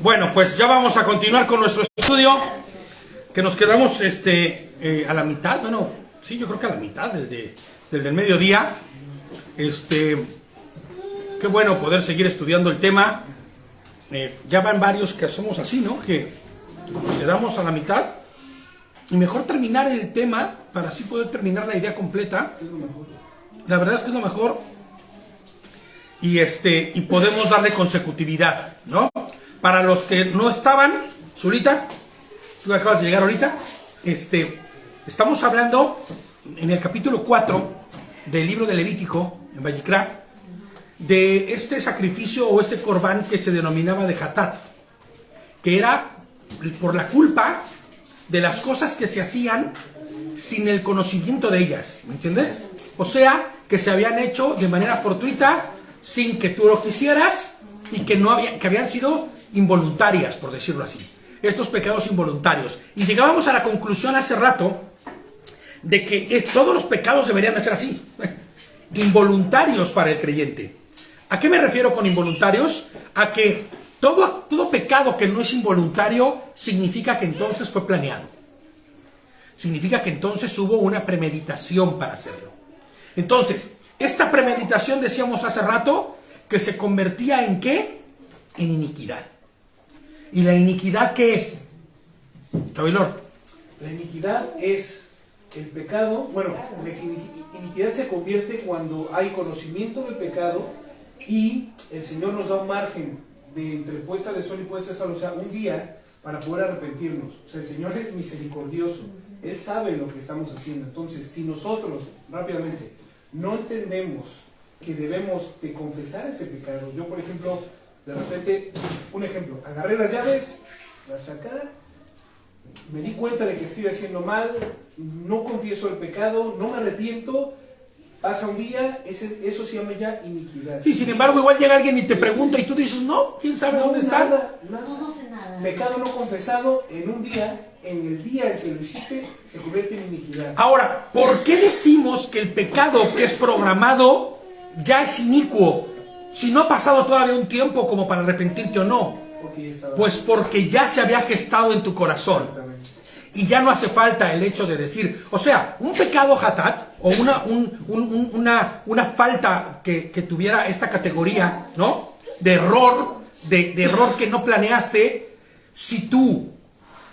Bueno, pues ya vamos a continuar con nuestro estudio, que nos quedamos a la mitad, bueno, sí, yo creo que a la mitad del mediodía. Qué bueno poder seguir estudiando el tema. Ya van varios que hacemos así, ¿no? Que quedamos a la mitad y mejor terminar el tema para así poder terminar la idea completa. La verdad es que es lo mejor. Y podemos darle consecutividad, ¿no? Para los que no estaban, Zulita, tú acabas de llegar ahorita, estamos hablando en el capítulo 4 del libro de Levítico, en Vayikra, de este sacrificio o este corbán que se denominaba de Hatat, que era por la culpa de las cosas que se hacían sin el conocimiento de ellas, ¿me entiendes? O sea, que se habían hecho de manera fortuita, sin que tú lo quisieras, y que habían sido involuntarias, por decirlo así. Estos pecados involuntarios. Y llegábamos a la conclusión hace rato de que todos los pecados deberían de ser así, involuntarios para el creyente. ¿A qué me refiero con involuntarios? A que todo pecado que no es involuntario significa que entonces fue planeado. Significa que entonces hubo una premeditación para hacerlo. Entonces, esta premeditación, decíamos hace rato, que se convertía ¿en qué? En iniquidad. ¿Y la iniquidad qué es? Tabilor. La iniquidad es el pecado, bueno, la iniquidad se convierte cuando hay conocimiento del pecado y el Señor nos da un margen de entre puesta de sol y puesta de sol, o sea, un día para poder arrepentirnos. O sea, el Señor es misericordioso, Él sabe lo que estamos haciendo. Entonces, si nosotros, rápidamente, no entendemos que debemos de confesar ese pecado. Yo, por ejemplo, de repente, un ejemplo, agarré las llaves, las saqué, me di cuenta de que estoy haciendo mal, no confieso el pecado, no me arrepiento, pasa un día, eso se llama ya iniquidad. Sí, sin embargo, igual llega alguien y te pregunta y tú dices, no, ¿quién sabe dónde está? Nada. No sé nada. Pecado no confesado en un día, en el día en que lo hiciste, se convierte en iniquidad. Ahora, ¿por qué decimos que el pecado que es programado ya es inicuo? Si no ha pasado todavía un tiempo como para arrepentirte o no. Pues porque ya se había gestado en tu corazón. Y ya no hace falta el hecho de decir, o sea, un pecado hatat, o una falta que tuviera esta categoría, ¿no? De error, de error que no planeaste, si tú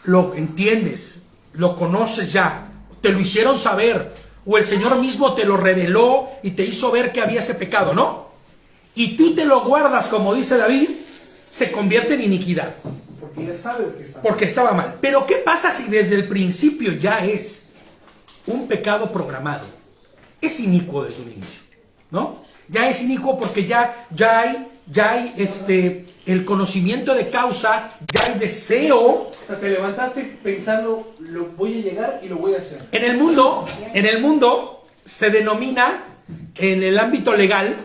lo entiendes, lo conoces ya, te lo hicieron saber, o el Señor mismo te lo reveló y te hizo ver que había ese pecado, ¿no? Y tú te lo guardas, como dice David, se convierte en iniquidad. Porque ya sabes que está mal. Porque estaba mal. Pero ¿qué pasa si desde el principio ya es un pecado programado? Es inicuo desde un inicio, ¿no? Ya es inicuo porque ya hay el conocimiento de causa, ya hay deseo. O sea, te levantaste pensando, voy a llegar y lo voy a hacer. En el mundo se denomina, en el ámbito legal,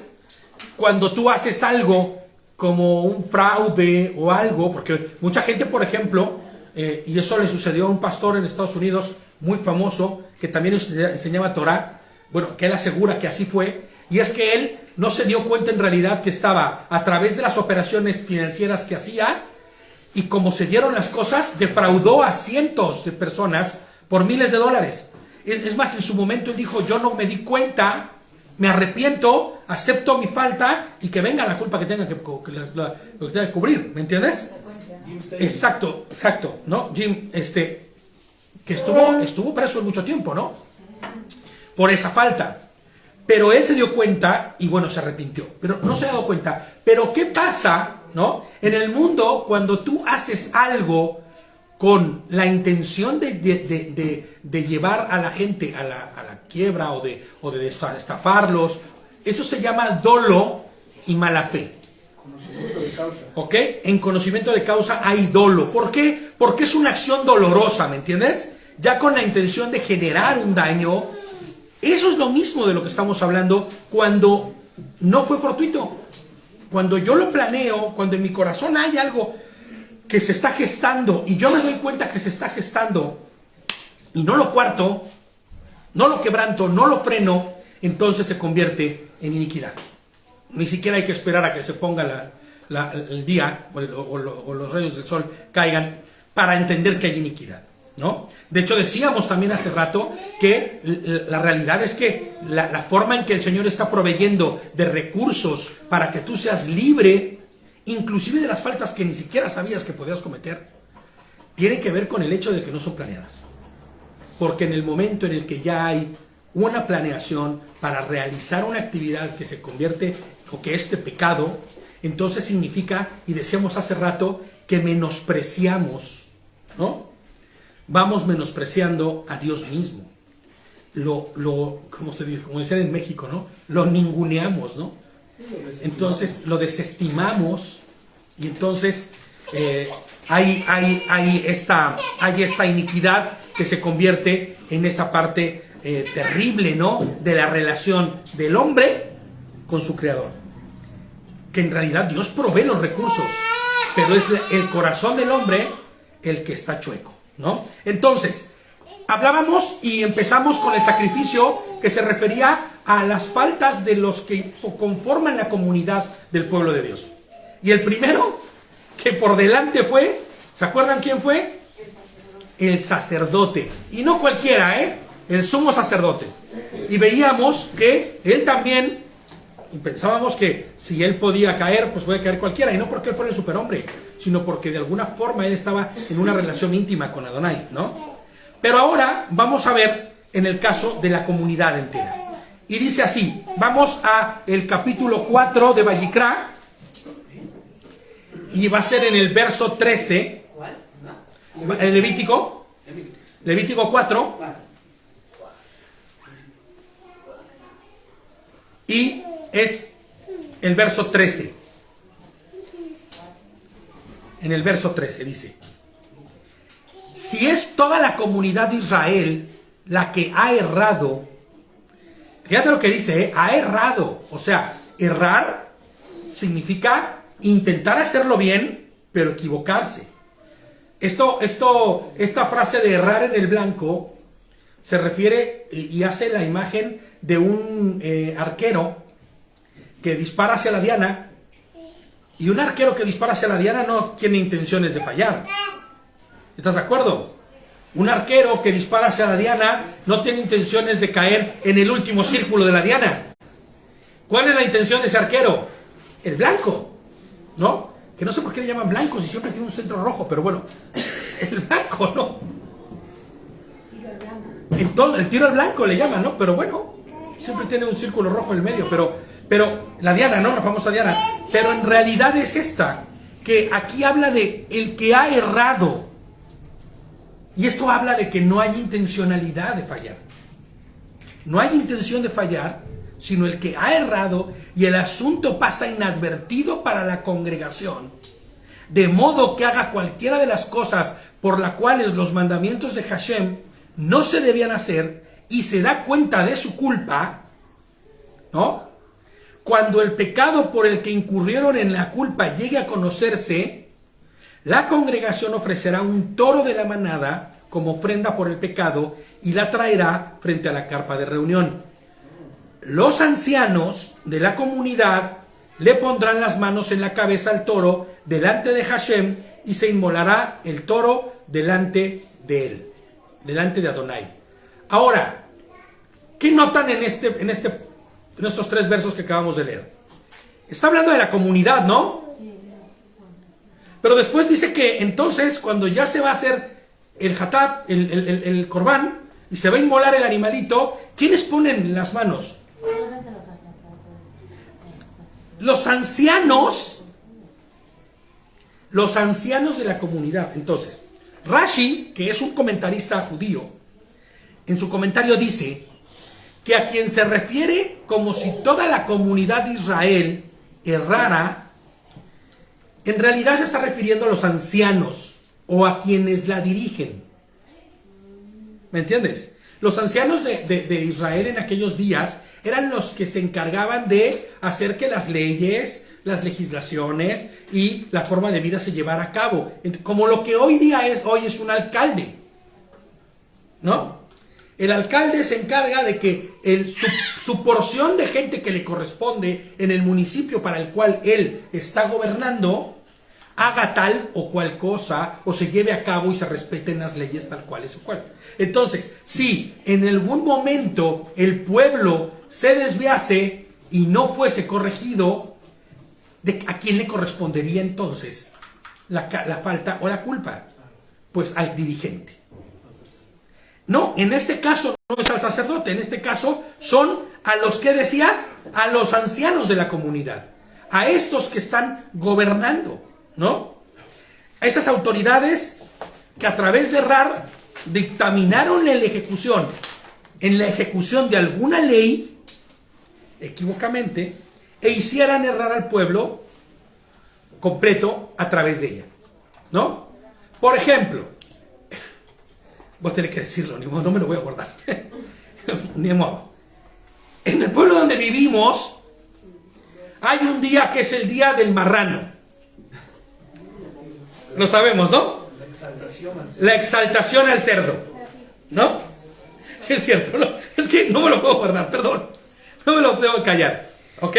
cuando tú haces algo como un fraude o algo, porque mucha gente, por ejemplo, y eso le sucedió a un pastor en Estados Unidos muy famoso, que también enseñaba Torah, bueno, que él asegura que así fue, y es que él no se dio cuenta en realidad que estaba a través de las operaciones financieras que hacía, y como se dieron las cosas, defraudó a cientos de personas por miles de dólares. Es más, en su momento él dijo, yo no me di cuenta, me arrepiento, acepto mi falta y que venga la culpa que tenga que cubrir, ¿me entiendes? Exacto, ¿no? Jim, que estuvo preso mucho tiempo, ¿no? Por esa falta. Pero él se dio cuenta y bueno, se arrepintió. Pero no se ha dado cuenta. Pero ¿qué pasa, no? En el mundo, cuando tú haces algo con la intención de llevar a la gente a la quiebra o de estafarlos, eso se llama dolo y mala fe. Conocimiento de causa. ¿Ok? En conocimiento de causa hay dolo. ¿Por qué? Porque es una acción dolorosa, ¿me entiendes? Ya con la intención de generar un daño. Eso es lo mismo de lo que estamos hablando cuando no fue fortuito. Cuando yo lo planeo, cuando en mi corazón hay algo que se está gestando y yo me doy cuenta que se está gestando y no lo cuarto, no lo quebranto, no lo freno, entonces se convierte en iniquidad. Ni siquiera hay que esperar a que se ponga el día o los rayos del sol caigan para entender que hay iniquidad, ¿no? De hecho, decíamos también hace rato que la realidad es que la forma en que el Señor está proveyendo de recursos para que tú seas libre, inclusive de las faltas que ni siquiera sabías que podías cometer, tiene que ver con el hecho de que no son planeadas. Porque en el momento en el que ya hay una planeación para realizar una actividad que se convierte o que es de pecado, entonces significa, y decíamos hace rato, que menospreciamos, ¿no? Vamos menospreciando a Dios mismo. Como se dice, como dicen en México, ¿no? Lo ninguneamos, ¿no? Entonces lo desestimamos y entonces hay esta iniquidad que se convierte en esa parte terrible, ¿no? De la relación del hombre con su creador. Que en realidad Dios provee los recursos, pero es el corazón del hombre el que está chueco, ¿no? Entonces, hablábamos y empezamos con el sacrificio que se refería a las faltas de los que conforman la comunidad del pueblo de Dios. Y el primero que por delante fue, ¿se acuerdan quién fue? El sacerdote. Y no cualquiera, el sumo sacerdote. Y veíamos que él también, y pensábamos que si él podía caer, pues puede caer cualquiera. Y no porque él fuera el superhombre, sino porque de alguna forma él estaba en una relación íntima con Adonai, ¿no? Pero ahora vamos a ver en el caso de la comunidad entera. Y dice así, vamos a el capítulo 4 de Vayikra, y va a ser en el verso 13, el Levítico 4, y es el verso 13. En el verso 13 dice: si es toda la comunidad de Israel la que ha errado, fíjate lo que dice, ha errado. O sea, errar significa intentar hacerlo bien, pero equivocarse. Esta frase de errar en el blanco se refiere y hace la imagen de un arquero que dispara hacia la diana, y un arquero que dispara hacia la diana no tiene intenciones de fallar. ¿Estás de acuerdo? Un arquero que dispara hacia la diana no tiene intenciones de caer en el último círculo de la diana. ¿Cuál es la intención de ese arquero? El blanco, ¿no? Que no sé por qué le llaman blanco si siempre tiene un centro rojo, pero bueno, el blanco, ¿no? Entonces, el tiro al blanco le llaman, ¿no? Pero bueno, siempre tiene un círculo rojo en el medio, pero la diana, ¿no? La famosa diana. Pero en realidad es esta, que aquí habla de el que ha errado. Y esto habla de que no hay intencionalidad de fallar. No hay intención de fallar, sino el que ha errado, y el asunto pasa inadvertido para la congregación, de modo que haga cualquiera de las cosas por las cuales los mandamientos de Hashem no se debían hacer, y se da cuenta de su culpa, ¿no? Cuando el pecado por el que incurrieron en la culpa llegue a conocerse, la congregación ofrecerá un toro de la manada como ofrenda por el pecado y la traerá frente a la carpa de reunión. Los ancianos de la comunidad le pondrán las manos en la cabeza al toro delante de Hashem, y se inmolará el toro delante de él, delante de Adonai. Ahora, ¿qué notan en estos 3 versos que acabamos de leer? Está hablando de la comunidad, ¿no? Pero después dice que entonces, cuando ya se va a hacer el hatat, el corbán, y se va a inmolar el animalito, ¿quiénes ponen las manos? Los ancianos de la comunidad. Entonces, Rashi, que es un comentarista judío, en su comentario dice que a quien se refiere como si toda la comunidad de Israel errara, en realidad se está refiriendo a los ancianos o a quienes la dirigen. ¿Me entiendes? Los ancianos de Israel en aquellos días eran los que se encargaban de hacer que las leyes, las legislaciones y la forma de vida se llevara a cabo. Como lo que hoy es un alcalde, ¿no? El alcalde se encarga de que su porción de gente que le corresponde en el municipio para el cual él está gobernando haga tal o cual cosa, o se lleve a cabo y se respeten las leyes tal cual es o cual. Entonces, si en algún momento el pueblo se desviase y no fuese corregido, ¿a quién le correspondería entonces la falta o la culpa? Pues al dirigente. No, en este caso no es al sacerdote, en este caso son a los que decía, a los ancianos de la comunidad, a estos que están gobernando, ¿no? A estas autoridades que a través de errar dictaminaron en la ejecución de alguna ley, equivocamente, e hicieran errar al pueblo completo a través de ella, ¿no? Por ejemplo, voy a tener que decirlo, ni modo, no me lo voy a guardar. Ni modo. En el pueblo donde vivimos, hay un día que es el día del marrano. Lo sabemos, ¿no? La exaltación al cerdo. ¿No? Sí, es cierto. ¿No? Es que no me lo puedo guardar, perdón. No me lo puedo callar. ¿Ok?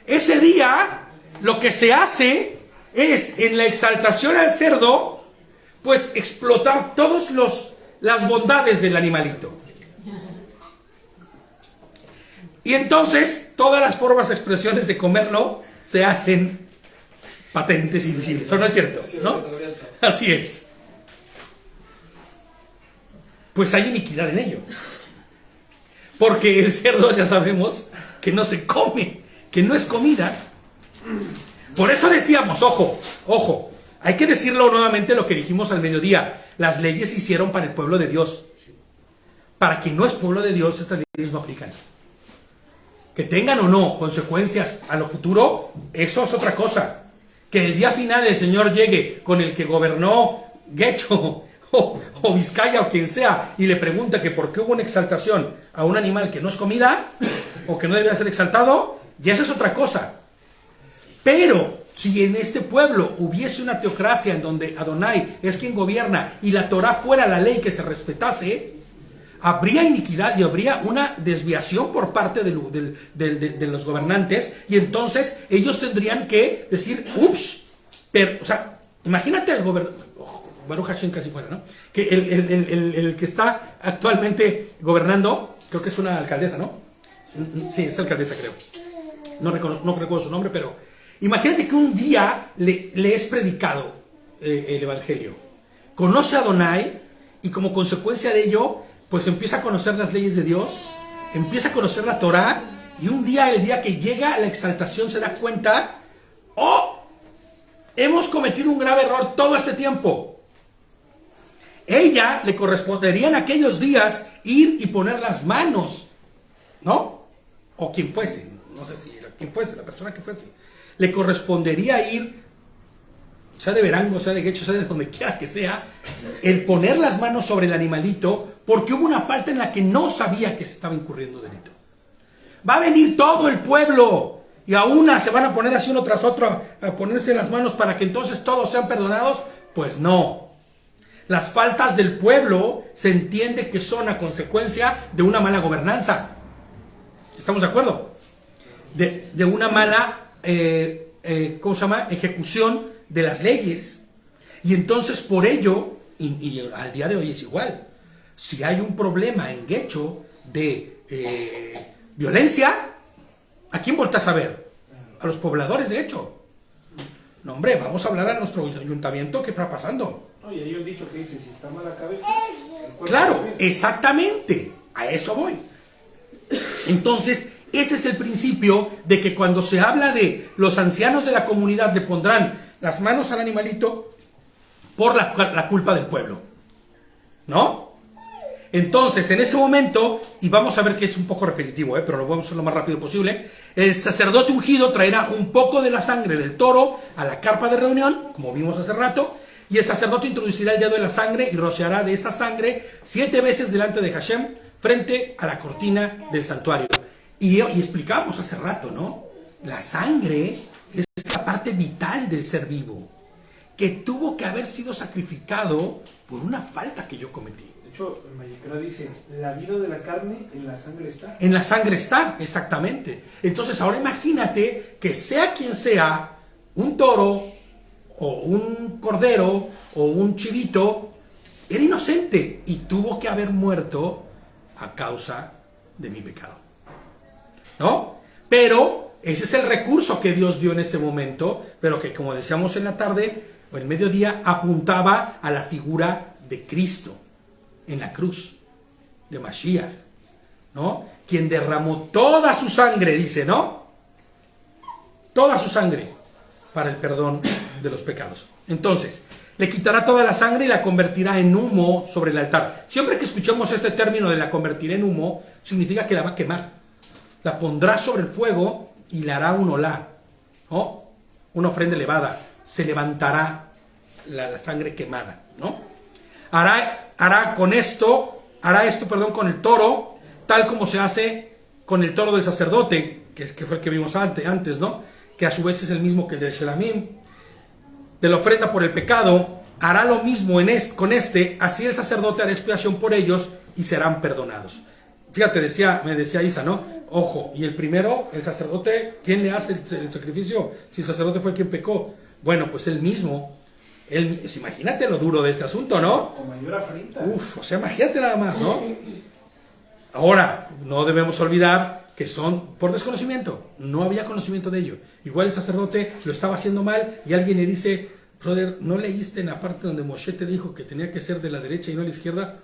Ese día, lo que se hace es, en la exaltación al cerdo, pues explotar todas las bondades del animalito. Y entonces todas las formas, expresiones de comerlo se hacen patentes y visibles. ¿O no es cierto? ¿No? Así es. Pues hay iniquidad en ello. Porque el cerdo ya sabemos que no se come, que no es comida. Por eso decíamos, ojo, hay que decirlo nuevamente lo que dijimos al mediodía. Las leyes se hicieron para el pueblo de Dios. Para quien no es pueblo de Dios, estas leyes no aplican. Que tengan o no consecuencias a lo futuro, eso es otra cosa. Que el día final el Señor llegue con el que gobernó Guecho o Vizcaya o quien sea y le pregunta que por qué hubo una exaltación a un animal que no es comida o que no debía ser exaltado, ya eso es otra cosa. Pero si en este pueblo hubiese una teocracia en donde Adonai es quien gobierna y la Torah fuera la ley que se respetase, habría iniquidad y habría una desviación por parte de los gobernantes, y entonces ellos tendrían que decir, ups, pero, o sea, imagínate al gobernador, Baruch Hashem casi fuera, ¿no? Que el que está actualmente gobernando, creo que es una alcaldesa, ¿no? Sí, es alcaldesa, creo. No recuerdo su nombre, pero imagínate que un día le es predicado el Evangelio. Conoce a Adonai y como consecuencia de ello, pues empieza a conocer las leyes de Dios, empieza a conocer la Torah, y un día, el día que llega a la exaltación, se da cuenta, hemos cometido un grave error todo este tiempo. Ella le correspondería en aquellos días ir y poner las manos, ¿no? O quien fuese, no sé si quien fuese, la persona que fuese. Le correspondería ir, sea de Verango, sea de Guecho, sea de donde quiera que sea, el poner las manos sobre el animalito, porque hubo una falta en la que no sabía que se estaba incurriendo delito. Va a venir todo el pueblo, y a una se van a poner así uno tras otro, a ponerse las manos para que entonces todos sean perdonados. Pues no. Las faltas del pueblo se entiende que son a consecuencia de una mala gobernanza. ¿Estamos de acuerdo? De una mala ¿cómo se llama? Ejecución de las leyes. Y entonces por ello, y al día de hoy es igual, si hay un problema en Guecho de violencia, ¿a quién volteas a ver? A los pobladores de Guecho. No, hombre, vamos a hablar a nuestro ayuntamiento qué está pasando. No, y hay un dicho que dice, si está mala cabeza... Claro, exactamente, a eso voy. Entonces, ese es el principio de que cuando se habla de los ancianos de la comunidad le pondrán las manos al animalito por la culpa del pueblo, ¿no? Entonces, en ese momento, y vamos a ver que es un poco repetitivo, pero lo vamos a hacer lo más rápido posible, el sacerdote ungido traerá un poco de la sangre del toro a la carpa de reunión, como vimos hace rato, y el sacerdote introducirá el dedo en la sangre y rociará de esa sangre 7 veces delante de Hashem, frente a la cortina del santuario. Y explicamos hace rato, ¿no? La sangre es la parte vital del ser vivo. que tuvo que haber sido sacrificado por una falta que yo cometí. De hecho, el Mayekra dice, la vida de la carne en la sangre está. En la sangre está, exactamente. Entonces ahora imagínate que sea quien sea, un toro o un cordero o un chivito, era inocente y tuvo que haber muerto a causa de mi pecado, ¿no? Pero ese es el recurso que Dios dio en ese momento, pero que, como decíamos en la tarde o en mediodía, apuntaba a la figura de Cristo en la cruz, de Mashiach, ¿no? Quien derramó toda su sangre, dice, ¿no? Toda su sangre para el perdón de los pecados. Entonces, le quitará toda la sangre y la convertirá en humo sobre el altar. Siempre que escuchemos este término de la convertirá en humo, significa que la va a quemar. La pondrá sobre el fuego y le hará un olá, ¿no? Una ofrenda elevada. Se levantará la sangre quemada, ¿no? Hará esto con el toro, tal como se hace con el toro del sacerdote, que fue el que vimos antes, ¿no? Que a su vez es el mismo que el del Shelamim, de la ofrenda por el pecado. Hará lo mismo con este, así el sacerdote hará expiación por ellos y serán perdonados. Fíjate, me decía Isa, ¿no? Ojo, y el primero, el sacerdote, ¿quién le hace el sacrificio? Si el sacerdote fue quien pecó. Bueno, pues él mismo. Imagínate lo duro de este asunto, ¿no? Con mayor afrenta. Uf, o sea, imagínate nada más, ¿no? Ahora, no debemos olvidar que son por desconocimiento. No había conocimiento de ello. Igual el sacerdote lo estaba haciendo mal y alguien le dice, brother, ¿no leíste en la parte donde Moshe te dijo que tenía que ser de la derecha y no a la izquierda?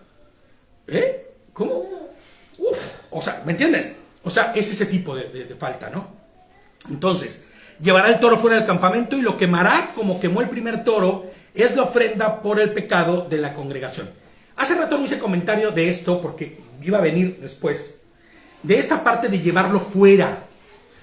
¿Eh? ¿Cómo? Uf, o sea, ¿me entiendes? O sea, es ese tipo de falta, ¿no? Entonces, llevará el toro fuera del campamento y lo quemará como quemó el primer toro, es la ofrenda por el pecado de la congregación. Hace rato no hice comentario de esto porque iba a venir después, de esta parte de llevarlo fuera.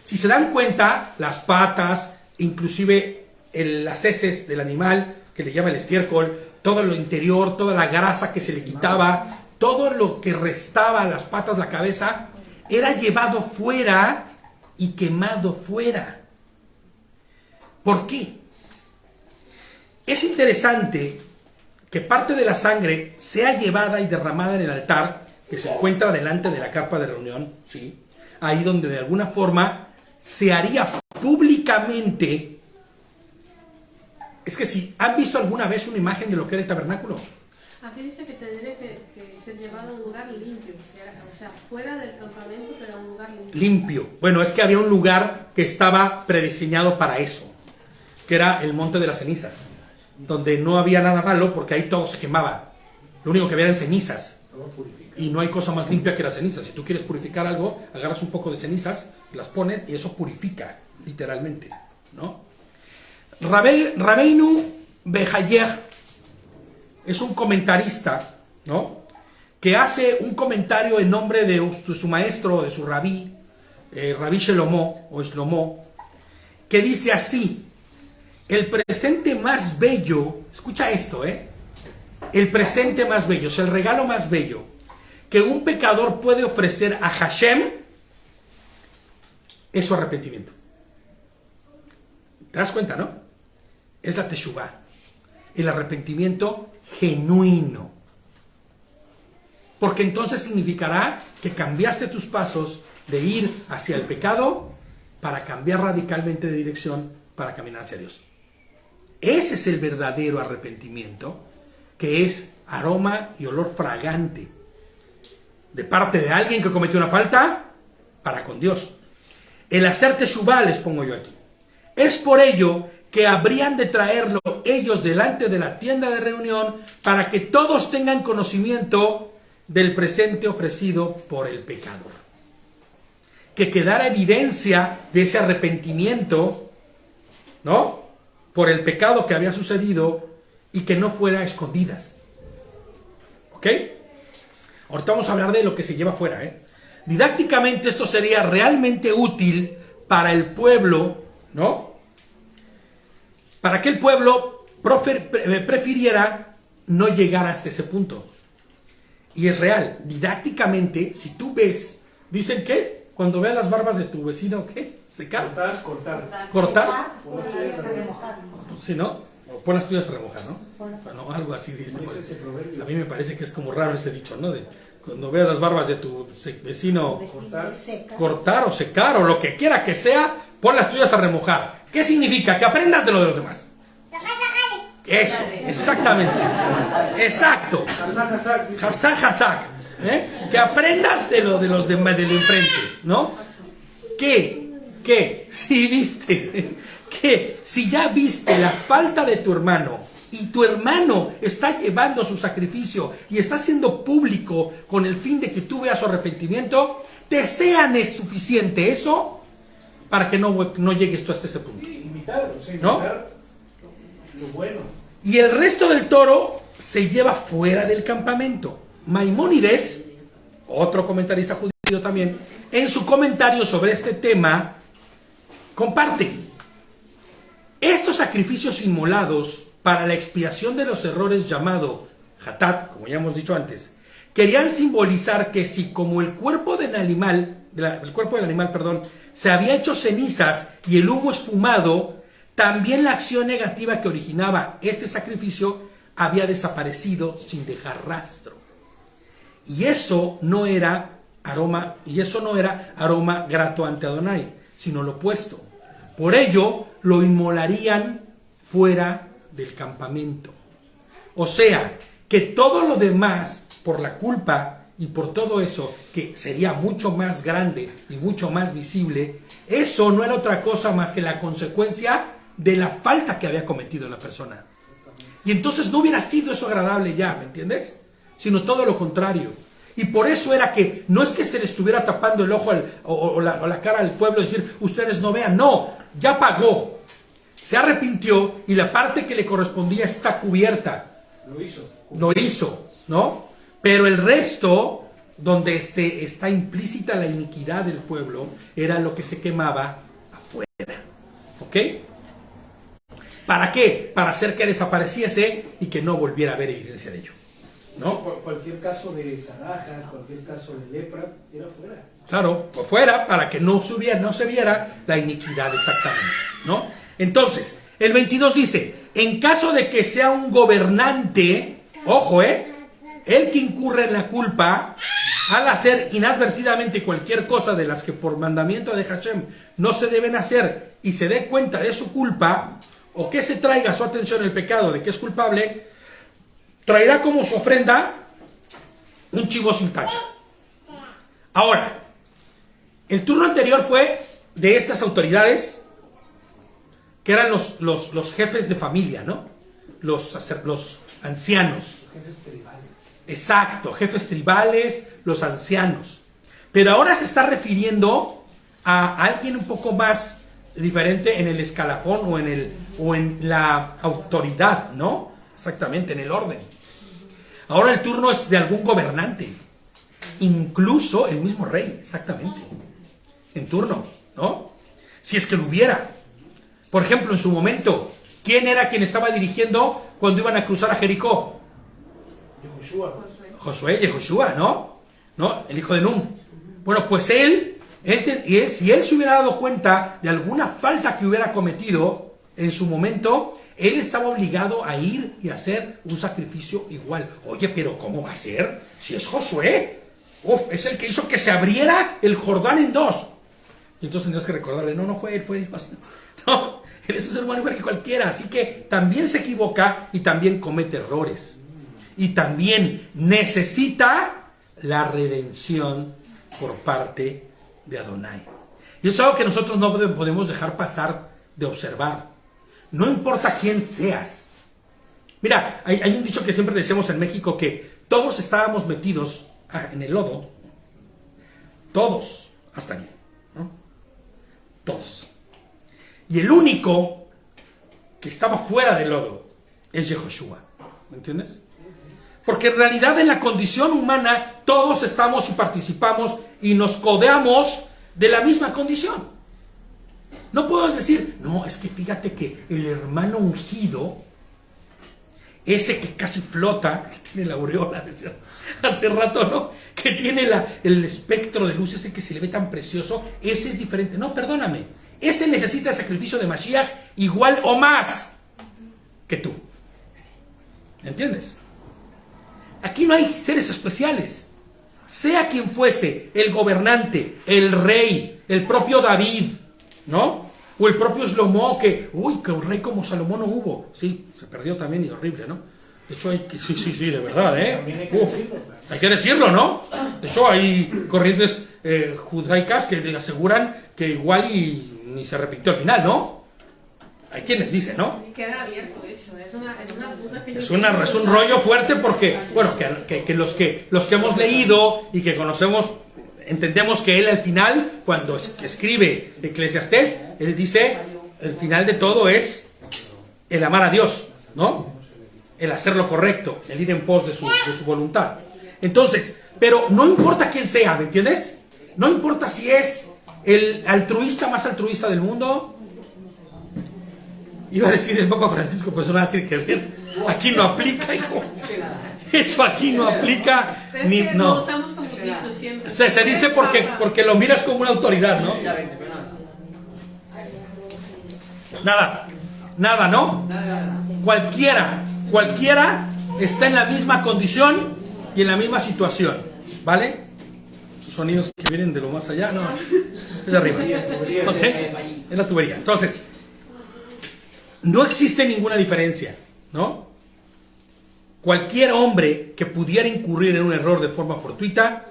Si se dan cuenta, las patas, inclusive las heces del animal, que le llama el estiércol, todo lo interior, toda la grasa que se le quitaba, todo lo que restaba a las patas, la cabeza, era llevado fuera y quemado fuera. ¿Por qué? Es interesante que parte de la sangre sea llevada y derramada en el altar que se encuentra delante de la carpa de reunión, ¿sí? Ahí donde de alguna forma se haría públicamente. Es que si han visto alguna vez una imagen de lo que era el tabernáculo. Aquí dice que tendría que ser llevado a un lugar limpio, o sea, fuera del campamento, pero a un lugar limpio. Limpio. Bueno, es que había un lugar que estaba prediseñado para eso, que era el Monte de las Cenizas, donde no había nada malo porque ahí todo se quemaba. Lo único que había eran cenizas. Y no hay cosa más limpia que las cenizas. Si tú quieres purificar algo, agarras un poco de cenizas, las pones y eso purifica, literalmente, ¿no? Rabbeinu Behayer es un comentarista, ¿no? Que hace un comentario en nombre de su maestro, de su rabí, Rabí Shlomo, o Shlomo, que dice así: el presente más bello, escucha esto, el presente más bello, o sea, el regalo más bello que un pecador puede ofrecer a Hashem es su arrepentimiento. ¿Te das cuenta, no? Es la teshuvá, el arrepentimiento genuino. Porque entonces significará que cambiaste tus pasos de ir hacia el pecado para cambiar radicalmente de dirección para caminar hacia Dios. Ese es el verdadero arrepentimiento, que es aroma y olor fragante de parte de alguien que cometió una falta para con Dios. El hacer teshuvá, les pongo yo aquí. Es por ello que habrían de traerlo ellos delante de la tienda de reunión para que todos tengan conocimiento del presente ofrecido por el pecador. Que quedara evidencia de ese arrepentimiento, ¿no? Por el pecado que había sucedido y que no fuera a escondidas. ¿Ok? Ahorita vamos a hablar de lo que se lleva afuera, Didácticamente esto sería realmente útil para el pueblo, ¿no? Para que el pueblo prefiriera no llegar hasta ese punto. Y es real. Didácticamente, si tú ves, dicen que cuando veas las barbas de tu vecino, ¿qué? Secar. Cortar. Cortar. Sí, ¿no? O pon las tuyas a remojar, ¿no? Pon las tuyas. No, algo así dice. No es ese proverbio. A mí me parece que es como raro ese dicho, ¿no? De cuando veas las barbas de tu vecino Cortar. Seca. cortar o secar o lo que quiera que sea, pon las tuyas a remojar. ¿Qué significa? Que aprendas de lo de los demás. Eso, exactamente. Exacto. Hazak, hazak, dice. Hazak, hazak. Que aprendas de lo de los demás, del enfrente, ¿no? Que si viste, que si ya viste la falta de tu hermano y tu hermano está llevando su sacrificio y está siendo público con el fin de que tú veas su arrepentimiento, te sean es suficiente eso para que no llegues tú hasta ese punto. Imitar, o sea, ¿No? imitar lo bueno. Y el resto del toro se lleva fuera del campamento. Maimónides, otro comentarista judío también, en su comentario sobre este tema, comparte: estos sacrificios inmolados para la expiación de los errores llamado Hatat, como ya hemos dicho antes, querían simbolizar que si como el cuerpo del animal, se había hecho cenizas y el humo esfumado, también la acción negativa que originaba este sacrificio había desaparecido sin dejar rastro. Y eso no era aroma grato ante Adonai, sino lo opuesto. Por ello lo inmolarían fuera del campamento. O sea, que todo lo demás, por la culpa y por todo eso, que sería mucho más grande y mucho más visible, eso no era otra cosa más que la consecuencia de la falta que había cometido la persona. Y entonces no hubiera sido eso agradable ya, ¿me entiendes? Sino todo lo contrario. Y por eso era que no es que se le estuviera tapando el ojo o la cara al pueblo y decir, ustedes no vean, no, ya pagó, se arrepintió y la parte que le correspondía está cubierta. Lo hizo, ¿no? Pero el resto, donde está implícita la iniquidad del pueblo, era lo que se quemaba afuera. ¿Ok? ¿Para qué? Para hacer que desapareciese y que no volviera a haber evidencia de ello, ¿no? Cualquier caso de zaraja, cualquier caso de lepra, era fuera. Claro, por fuera, para que no se viera la iniquidad exactamente, ¿no? Entonces, el 22 dice, en caso de que sea un gobernante, ojo, el que incurre en la culpa al hacer inadvertidamente cualquier cosa de las que por mandamiento de Hashem no se deben hacer y se dé cuenta de su culpa, o que se traiga a su atención el pecado de que es culpable, traerá como su ofrenda un chivo sin tacha. Ahora, el turno anterior fue de estas autoridades que eran los jefes de familia, ¿no? Los ancianos. Jefes tribales. Exacto, jefes tribales, los ancianos. Pero ahora se está refiriendo a alguien un poco más diferente en el escalafón o en la autoridad, ¿no? Exactamente, en el orden. Ahora el turno es de algún gobernante, incluso el mismo rey, exactamente, en turno, ¿no? Si es que lo hubiera. Por ejemplo, en su momento, ¿quién era quien estaba dirigiendo cuando iban a cruzar a Jericó? Yehoshua, ¿no? El hijo de Nun. Bueno, pues él, si él se hubiera dado cuenta de alguna falta que hubiera cometido en su momento, él estaba obligado a ir y hacer un sacrificio igual. Oye, pero ¿cómo va a ser? Si es Josué. Es el que hizo que se abriera el Jordán en dos. Y entonces tendrías que recordarle, no fue él, fue él. No, él es un ser humano igual que cualquiera. Así que también se equivoca y también comete errores. Y también necesita la redención por parte de Adonai. Y eso es algo que nosotros no podemos dejar pasar de observar. No importa quién seas. Mira, hay un dicho que siempre decimos en México, que todos estábamos metidos en el lodo. Todos, hasta aquí, ¿no? Todos. Y el único que estaba fuera del lodo es Yehoshua. ¿Me entiendes? Porque en realidad en la condición humana todos estamos y participamos y nos codeamos de la misma condición. No podemos decir, no, es que fíjate que el hermano ungido, ese que casi flota, que tiene la aureola, hace rato, ¿no? Que tiene el espectro de luz, ese que se le ve tan precioso, ese es diferente. No, perdóname, ese necesita el sacrificio de Mashiach igual o más. que tú. ¿Entiendes? Aquí no hay seres especiales. Sea quien fuese, el gobernante, el rey, el propio David, ¿no? O el propio Shlomo, que un rey como Salomón no hubo. Sí, se perdió también y horrible, ¿no? De hecho, hay que, sí, de verdad, ¿eh? Hay que decirlo, ¿no? De hecho, hay corrientes judaicas que aseguran que igual y ni se repitió al final, ¿no? Hay quienes dicen, ¿no? Y queda abierto eso, Es un rollo fuerte porque, bueno, que los que hemos leído y que conocemos, entendemos que él al final, cuando escribe Eclesiastés, él dice, el final de todo es el amar a Dios, ¿no? El hacer lo correcto, el ir en pos de su voluntad. Entonces, pero no importa quién sea, ¿me entiendes? No importa si es el altruista más altruista del mundo. Iba a decir el Papa Francisco, pues nada tiene que ver. Aquí no aplica, hijo. Eso aquí no aplica. Pero Ni, es que no. lo usamos como dicho siempre. Se dice porque lo miras como una autoridad, ¿no? Nada, ¿no? Cualquiera está en la misma condición y en la misma situación, ¿vale? Sus sonidos que vienen de lo más allá, no, es de arriba. ¿Ok? Es la tubería. Entonces, no existe ninguna diferencia, ¿no? Cualquier hombre que pudiera incurrir en un error de forma fortuita,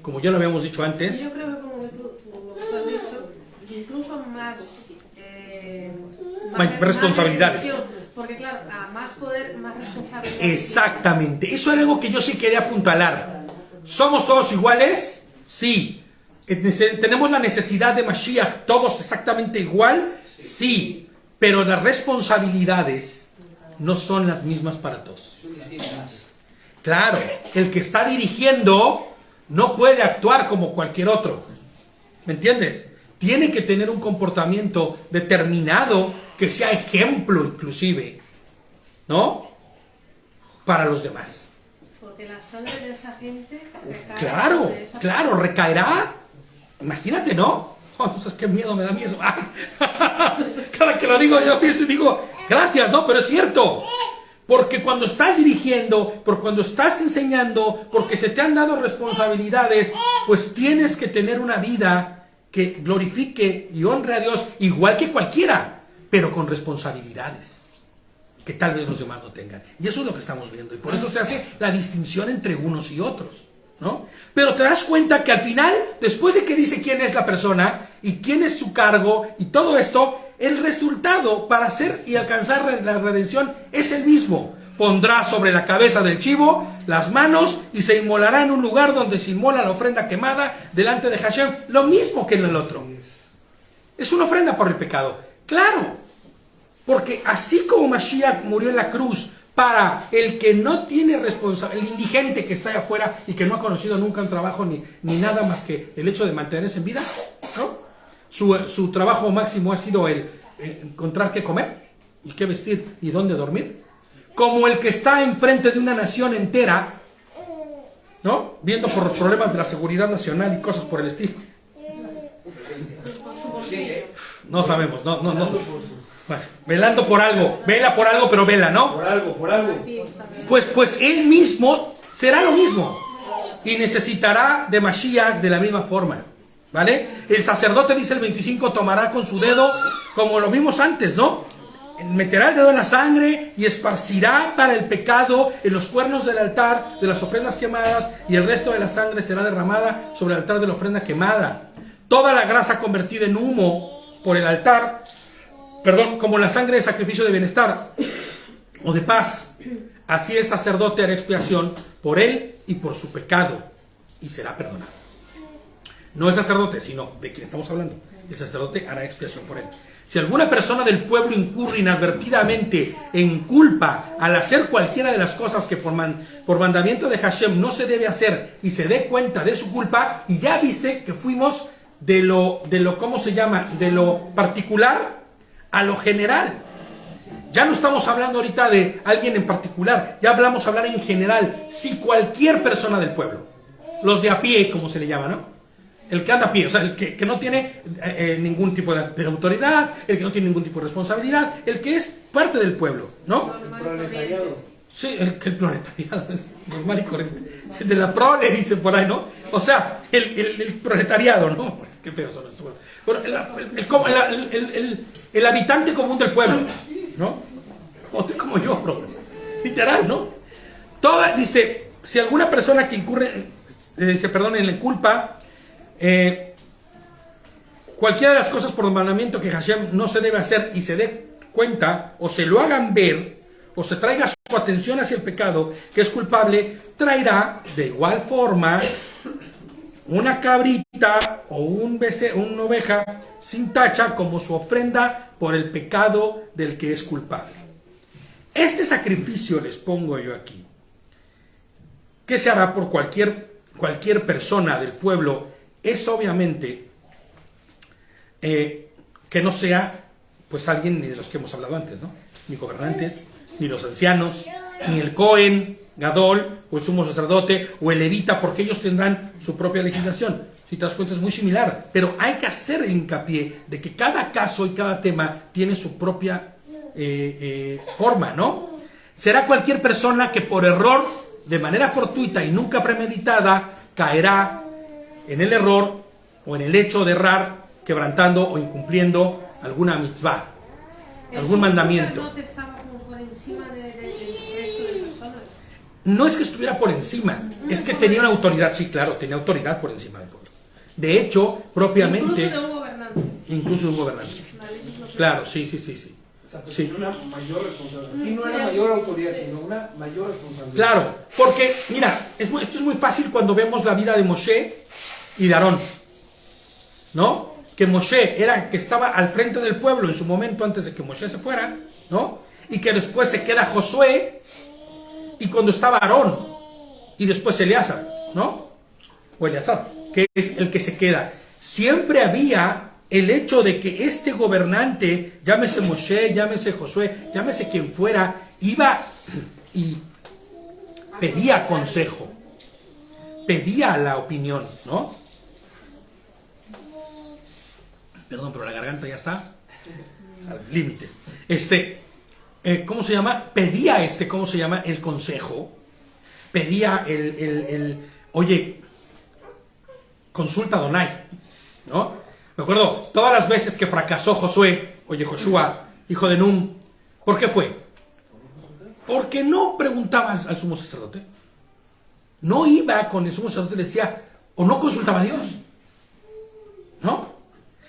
como ya lo habíamos dicho antes. Yo creo que como tú lo has dicho, incluso más responsabilidades. Porque claro, a más poder, más responsabilidad. Exactamente. Eso es algo que yo sí quería apuntalar. ¿Somos todos iguales? Sí. ¿Tenemos la necesidad de Mashiach todos exactamente igual? Sí. Pero las responsabilidades no son las mismas para todos. Claro, el que está dirigiendo no puede actuar como cualquier otro. ¿Me entiendes? Tiene que tener un comportamiento determinado que sea ejemplo inclusive, ¿no? Para los demás. Porque la sangre de esa gente recaerá. Claro, recaerá. Imagínate, ¿no? Oh, no sabes qué miedo me da a mí eso. Ay. Cada que lo digo yo pienso y digo, gracias, ¿no? Pero es cierto. Porque cuando estás dirigiendo, por cuando estás enseñando, porque se te han dado responsabilidades, pues tienes que tener una vida que glorifique y honre a Dios igual que cualquiera, pero con responsabilidades que tal vez los demás no tengan. Y eso es lo que estamos viendo. Y por eso se hace la distinción entre unos y otros, ¿no? Pero te das cuenta que al final, después de que dice quién es la persona y quién es su cargo y todo esto, el resultado para hacer y alcanzar la redención es el mismo. Pondrá sobre la cabeza del chivo las manos y se inmolará en un lugar donde se inmola la ofrenda quemada delante de Hashem. Lo mismo que en el otro. Es una ofrenda por el pecado. Claro, porque así como Mashiach murió en la cruz para el que no tiene responsabilidad, el indigente que está allá afuera y que no ha conocido nunca un trabajo ni nada más que el hecho de mantenerse en vida, ¿no? Su trabajo máximo ha sido el encontrar qué comer y qué vestir y dónde dormir. Como el que está enfrente de una nación entera, ¿no? Viendo por los problemas de la seguridad nacional y cosas por el estilo. No sabemos, no. Bueno, velando por algo, vela por algo, pero vela, ¿no? Por algo. Pues él mismo será lo mismo y necesitará de Mashiach de la misma forma, ¿vale? El sacerdote, dice el 25, tomará con su dedo, como lo vimos antes, ¿no? Meterá el dedo en la sangre y esparcirá para el pecado en los cuernos del altar de las ofrendas quemadas, y el resto de la sangre será derramada sobre el altar de la ofrenda quemada. Toda la grasa convertida en humo por el altar, como la sangre de sacrificio de bienestar o de paz, así el sacerdote hará expiación por él y por su pecado y será perdonado. No el sacerdote, sino de quien estamos hablando. El sacerdote hará expiación por él. Si alguna persona del pueblo incurre inadvertidamente en culpa al hacer cualquiera de las cosas que por mandamiento de Hashem no se debe hacer y se dé cuenta de su culpa, y ya viste que fuimos de lo ¿cómo se llama? De lo particular a lo general. Ya no estamos hablando ahorita de alguien en particular, ya hablamos hablar en general. Si cualquier persona del pueblo, los de a pie, como se le llama, ¿no? El que anda a pie, o sea, el que no tiene ningún tipo de autoridad, el que no tiene ningún tipo de responsabilidad, el que es parte del pueblo, ¿no? El proletariado. Sí, el proletariado es normal y corriente. De la prole, dice por ahí, ¿no? O sea, el proletariado, ¿no? Qué feo son estos. Bueno, el habitante común del pueblo, ¿no? Como tú y como yo, bro. Literal, ¿no? Dice, si alguna persona que incurre, en la culpa, cualquiera de las cosas por mandamiento que Hashem no se debe hacer y se dé cuenta, o se lo hagan ver, o se traiga su atención hacia el pecado que es culpable, traerá de igual forma una cabrita o una oveja sin tacha como su ofrenda por el pecado del que es culpable. Este sacrificio, les pongo yo aquí, que se hará por cualquier persona del pueblo, es obviamente que no sea pues alguien ni de los que hemos hablado antes, ¿no? Ni gobernantes, ni los ancianos, ni el Cohen, Gadol, o el sumo sacerdote, o el levita, porque ellos tendrán su propia legislación. Si te das cuenta es muy similar, pero hay que hacer el hincapié de que cada caso y cada tema tiene su propia forma, ¿no? Será cualquier persona que por error, de manera fortuita y nunca premeditada, caerá en el error o en el hecho de errar, quebrantando o incumpliendo alguna mitzvah, algún mandamiento. Estaba como por encima del resto de personas. No es que estuviera por encima, es que tenía una autoridad, sí, claro, tenía autoridad por encima del pueblo. De hecho, propiamente... Incluso de un gobernante. Incluso de un gobernante. Claro, sí. O sea, pues sí. Una mayor responsabilidad. Y no era mayor autoridad, sino una mayor responsabilidad. Claro, porque, mira, esto es muy fácil cuando vemos la vida de Moshe y de Aarón, ¿no? Que Moshe que estaba al frente del pueblo en su momento antes de que Moshe se fuera, ¿no? Y que después se queda Josué, y cuando estaba Aarón, y después Eleazar, ¿no? O Eleazar, que es el que se queda. Siempre había el hecho de que este gobernante, llámese Moshe, llámese Josué, llámese quien fuera, iba y pedía consejo, pedía la opinión, ¿no? Perdón, pero la garganta ya está al límite. ¿Cómo se llama? Pedía ¿cómo se llama? El consejo. Pedía oye, consulta a Adonai, ¿no? Me acuerdo, todas las veces que fracasó Joshua, hijo de Nun, ¿por qué fue? Porque no preguntaba al sumo sacerdote. No iba con el sumo sacerdote y le decía, o no consultaba a Dios, ¿no?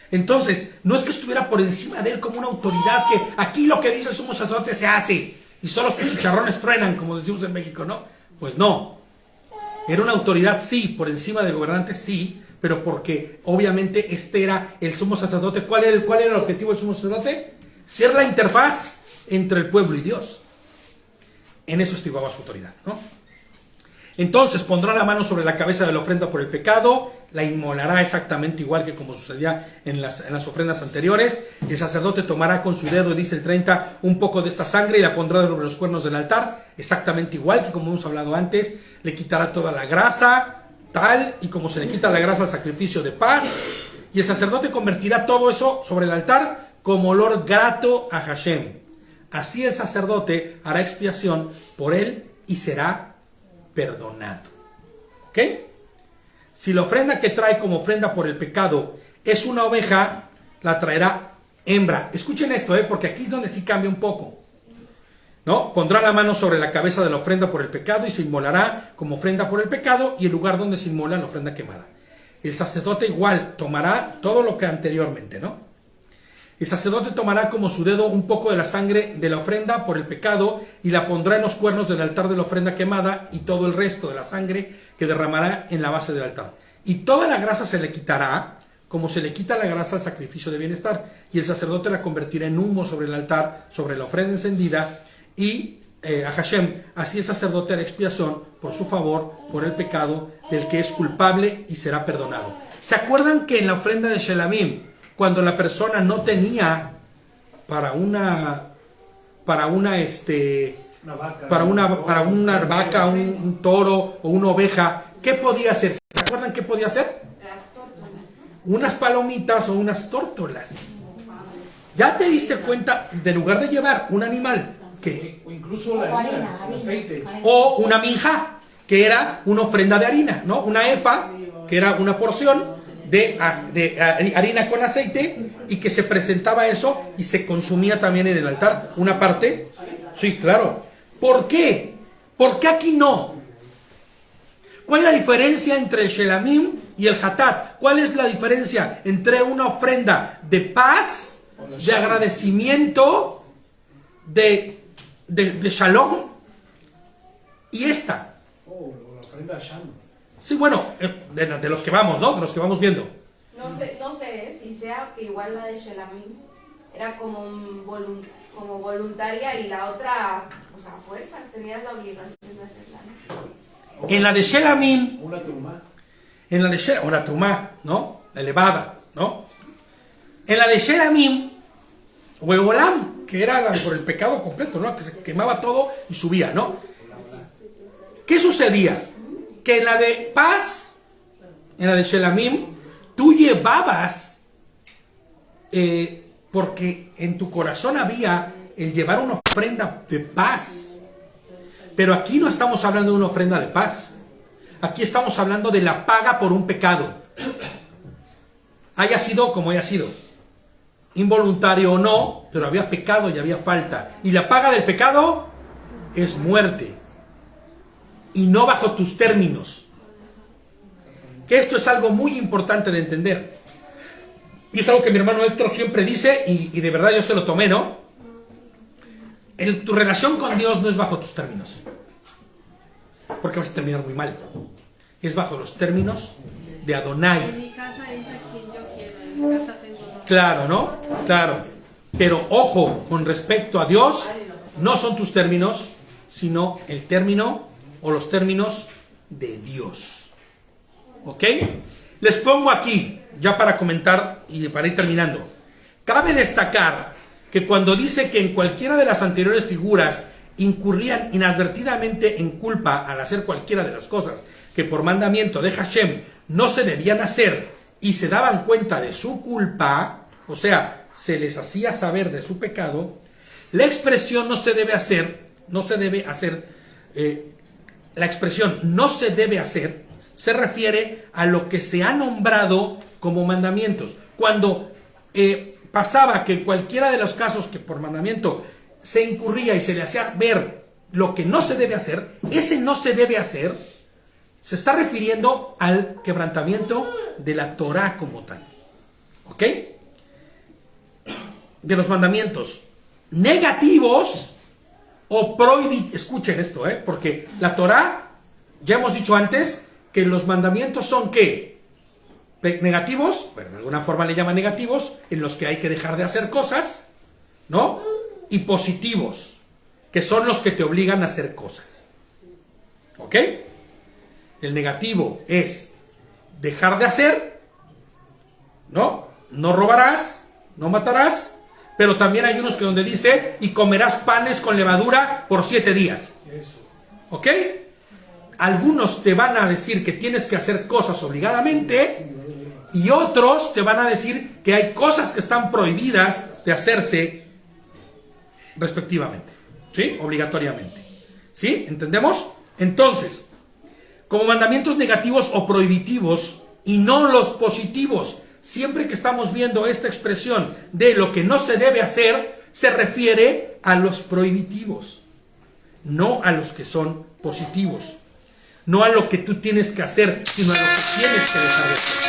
Entonces, no es que estuviera por encima de él como una autoridad que aquí lo que dice el sumo sacerdote se hace y solo los chicharrones truenan, como decimos en México, ¿no? Pues no. Era una autoridad, sí, por encima del gobernante, sí, pero porque obviamente era el sumo sacerdote. ¿Cuál era el objetivo del sumo sacerdote? Ser la interfaz entre el pueblo y Dios. En eso estimaba su autoridad, ¿no? Entonces pondrá la mano sobre la cabeza de la ofrenda por el pecado, la inmolará exactamente igual que como sucedía en las ofrendas anteriores. El sacerdote tomará con su dedo, dice el 30, un poco de esta sangre y la pondrá sobre los cuernos del altar, exactamente igual que como hemos hablado antes. Le quitará toda la grasa, tal y como se le quita la grasa al sacrificio de paz, y el sacerdote convertirá todo eso sobre el altar como olor grato a Hashem. Así el sacerdote hará expiación por él y será perdonado. ¿Ok? Si la ofrenda que trae como ofrenda por el pecado es una oveja, la traerá hembra. Escuchen esto, porque aquí es donde sí cambia un poco, ¿no? Pondrá la mano sobre la cabeza de la ofrenda por el pecado y se inmolará como ofrenda por el pecado y el lugar donde se inmola la ofrenda quemada. El sacerdote igual tomará todo lo que anteriormente, ¿no? El sacerdote tomará como su dedo un poco de la sangre de la ofrenda por el pecado y la pondrá en los cuernos del altar de la ofrenda quemada y todo el resto de la sangre que derramará en la base del altar. Y toda la grasa se le quitará como se le quita la grasa al sacrificio de bienestar, y el sacerdote la convertirá en humo sobre el altar, sobre la ofrenda encendida, y a Hashem. Así el sacerdote hará expiación por su favor, por el pecado del que es culpable y será perdonado. ¿Se acuerdan que en la ofrenda de Shelamim, cuando la persona no tenía para una vaca, un toro o una oveja, ¿qué podía hacer? ¿Se acuerdan qué podía hacer? unas palomitas o unas tórtolas. ¿Ya te diste cuenta, de lugar de llevar un animal que, O incluso la harina, el aceite. o una minja, que era una ofrenda de harina, ¿no? Una efa, que era una porción de harina con aceite, y que se presentaba eso y se consumía también en el altar. Una parte, sí, claro. ¿Por qué? ¿Por qué aquí no? ¿Cuál es la diferencia entre el shelamim y el hatat? ¿Cuál es la diferencia entre una ofrenda de paz, de agradecimiento, de shalom, y esta? Oh, la ofrenda Shalom. Sí, bueno, de los que vamos, ¿no? De los que vamos viendo. No sé si sea que igual la de Shelamim era como voluntaria y la otra, pues a fuerzas, tenías la obligación de hacerla, ¿no? En la de shelamim, Una trumá. en la de shelamim, o la trumá, ¿no? La elevada, ¿no? En la de shelamim, o el olam, que era por el pecado completo, ¿no? Que se quemaba todo y subía, ¿no? ¿Qué sucedía? Que en la de paz, en la de shelamim, tú llevabas, porque en tu corazón había el llevar una ofrenda de paz. Pero aquí no estamos hablando de una ofrenda de paz. Aquí estamos hablando de la paga por un pecado. Haya sido como haya sido. Involuntario o no, pero había pecado y había falta. Y la paga del pecado es muerte. Y no bajo tus términos. Que esto es algo muy importante de entender. Y es algo que mi hermano Héctor siempre dice, y de verdad yo se lo tomé, ¿no? Tu relación con Dios no es bajo tus términos. Porque vas a terminar muy mal. Es bajo los términos de Adonai. En mi casa entra quien yo quiera. En mi casa tengo dos. Claro, ¿no? Claro. Pero ojo, con respecto a Dios, no son tus términos, sino el término o los términos de Dios. ¿Ok? Les pongo aquí, ya para comentar y para ir terminando. Cabe destacar que cuando dice que en cualquiera de las anteriores figuras incurrían inadvertidamente en culpa al hacer cualquiera de las cosas que por mandamiento de Hashem no se debían hacer, y se daban cuenta de su culpa, o sea, se les hacía saber de su pecado, la expresión no se debe hacer, la expresión no se debe hacer, se refiere a lo que se ha nombrado como mandamientos. Cuando pasaba que en cualquiera de los casos que por mandamiento se incurría y se le hacía ver lo que no se debe hacer, ese no se debe hacer, se está refiriendo al quebrantamiento de la Torah como tal. ¿Ok? De los mandamientos negativos o prohibitivos. Escuchen esto, porque la Torah, ya hemos dicho antes, que los mandamientos son ¿qué? Negativos, bueno, de alguna forma le llaman negativos, en los que hay que dejar de hacer cosas, ¿no? Y positivos, que son los que te obligan a hacer cosas. ¿Ok? El negativo es dejar de hacer, ¿no? No robarás, no matarás, pero también hay unos que donde dice, y comerás panes con levadura por 7 días. ¿Ok? Algunos te van a decir que tienes que hacer cosas obligadamente, y otros te van a decir que hay cosas que están prohibidas de hacerse respectivamente, ¿sí? Obligatoriamente. ¿Sí? ¿Entendemos? Entonces, como mandamientos negativos o prohibitivos, y no los positivos, siempre que estamos viendo esta expresión de lo que no se debe hacer, se refiere a los prohibitivos, no a los que son positivos. No a lo que tú tienes que hacer, sino a lo que tienes que dejar de hacer,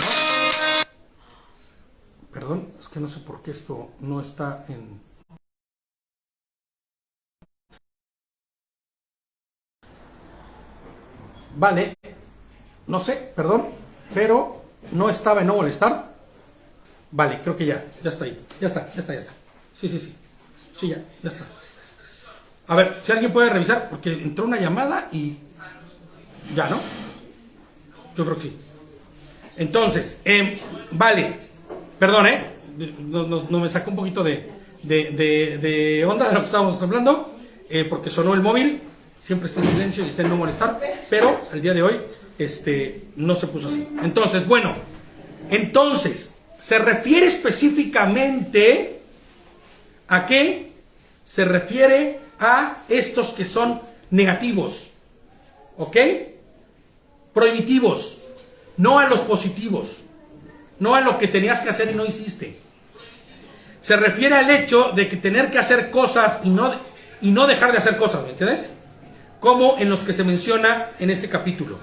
¿no? Perdón, es que no sé por qué esto no está en... Vale, no sé, perdón, pero no estaba en no molestar. Vale, creo que ya está ahí, ya está. Sí, ya está. A ver, si alguien puede revisar, porque entró una llamada y... Ya, ¿no? Yo creo que sí. Entonces, vale, perdón, no me sacó un poquito de onda de lo que estábamos hablando, porque sonó el móvil, siempre está en silencio y está en no molestar, pero el día de hoy no se puso así. Entonces, bueno, Entonces, se refiere específicamente ¿a qué? Se refiere a estos que son negativos, ¿ok? Prohibitivos, no a los positivos, no a lo que tenías que hacer y no hiciste. Se refiere al hecho de que tener que hacer cosas y no dejar de hacer cosas, ¿me entiendes? Como en los que se menciona en este capítulo,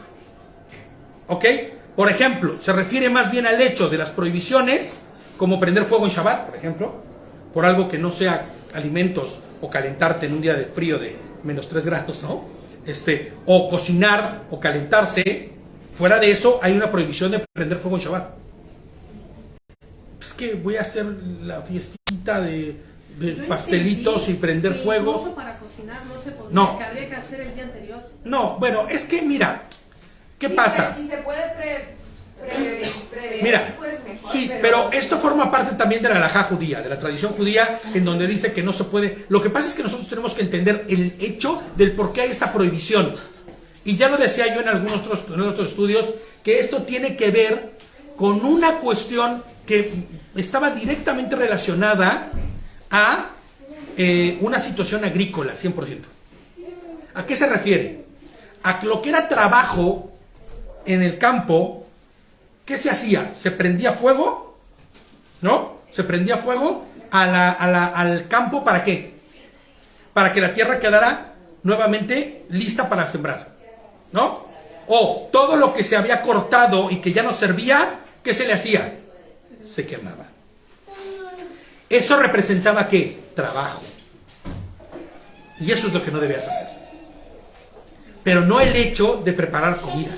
¿ok? Por ejemplo, se refiere más bien al hecho de las prohibiciones, como prender fuego en Shabbat, por ejemplo, por algo que no sea alimentos o calentarte en un día de frío de menos 3 grados, ¿no? O cocinar o calentarse. Fuera de eso, hay una prohibición de prender fuego en Shabbat. Es que voy a hacer la fiestita de pastelitos y prender fuego. Incluso para cocinar no se podía, No. que habría que hacer el día anterior. No, bueno, es que mira, ¿qué Sí, pasa? Si se puede prever, Mira, pues mejor. sí, pero esto forma parte también de la halajá judía, de la tradición judía, en donde dice que no se puede. Lo que pasa es que nosotros tenemos que entender el hecho del por qué hay esta prohibición. Y ya lo decía yo en algunos otros estudios, que esto tiene que ver con una cuestión que estaba directamente relacionada a una situación agrícola, 100%. ¿A qué se refiere? A lo que era trabajo en el campo. ¿Qué se hacía? ¿Se prendía fuego? ¿No? Se prendía fuego al campo, ¿para qué? Para que la tierra quedara nuevamente lista para sembrar, ¿no? O todo lo que se había cortado y que ya no servía, ¿qué se le hacía? Se quemaba. Eso representaba ¿qué? Trabajo. Y eso es lo que no debías hacer. Pero no el hecho de preparar comida.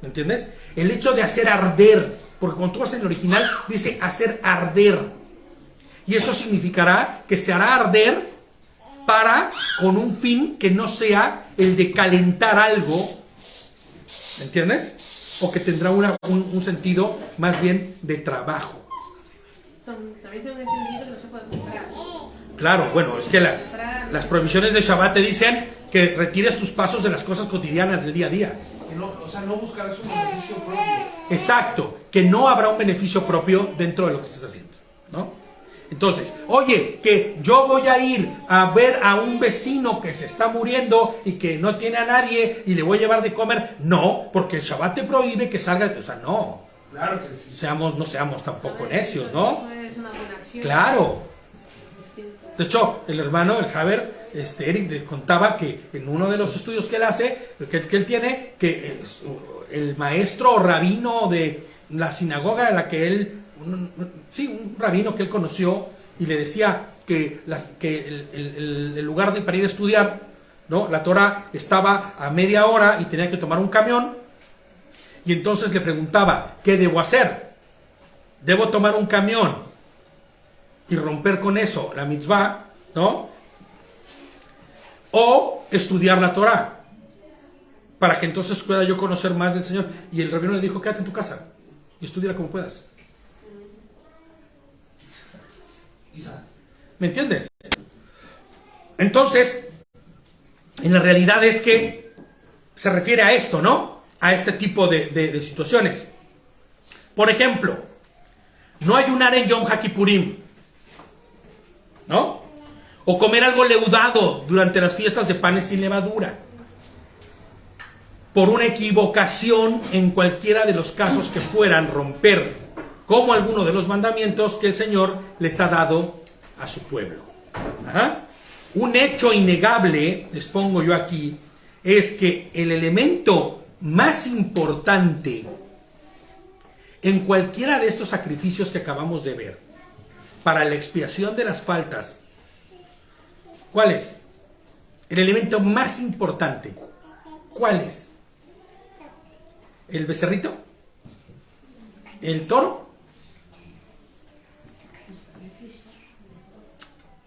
¿Me entiendes? El hecho de hacer arder, porque cuando tú vas en el original dice hacer arder, y eso significará que se hará arder con un fin que no sea el de calentar algo, ¿me entiendes? O que tendrá un sentido más bien de trabajo. También tengo entendido que no se puede comprar. Claro, bueno, es que las prohibiciones de Shabbat te dicen que retires tus pasos de las cosas cotidianas del día a día. O sea, no buscarás un beneficio propio. Exacto, que no habrá un beneficio propio dentro de lo que estás haciendo, ¿no? Entonces, oye, que yo voy a ir a ver a un vecino que se está muriendo y que no tiene a nadie y le voy a llevar de comer. No, porque el Shabbat te prohíbe que salga, o sea, no. Claro que sí. No seamos tampoco necios, ¿no? Eso es una buena acción. Claro. Distinto. De hecho, el hermano, el Haber, Eric, les contaba que en uno de los estudios que él hace, que él tiene, que el maestro o rabino de la sinagoga a la que él, un rabino que él conoció, y le decía que el lugar para ir a estudiar, ¿no? La Torah estaba a media hora y tenía que tomar un camión, y entonces le preguntaba, ¿qué debo hacer? ¿Debo tomar un camión y romper con eso la mitzvah, ¿no? O estudiar la Torah, para que entonces pueda yo conocer más del Señor. Y el rabino le dijo, quédate en tu casa y estudia como puedas. ¿Me entiendes? Entonces, en la realidad es que se refiere a esto, ¿no? A este tipo de situaciones. Por ejemplo, no ayunar en Yom HaKippurim, ¿no? O comer algo leudado durante las fiestas de panes sin levadura. Por una equivocación, en cualquiera de los casos que fueran, romper como alguno de los mandamientos que el Señor les ha dado a su pueblo. Ajá. Un hecho innegable, les pongo yo aquí, es que el elemento más importante en cualquiera de estos sacrificios que acabamos de ver, para la expiación de las faltas, ¿cuál es? El elemento más importante, ¿cuál es? ¿El becerrito? ¿El toro?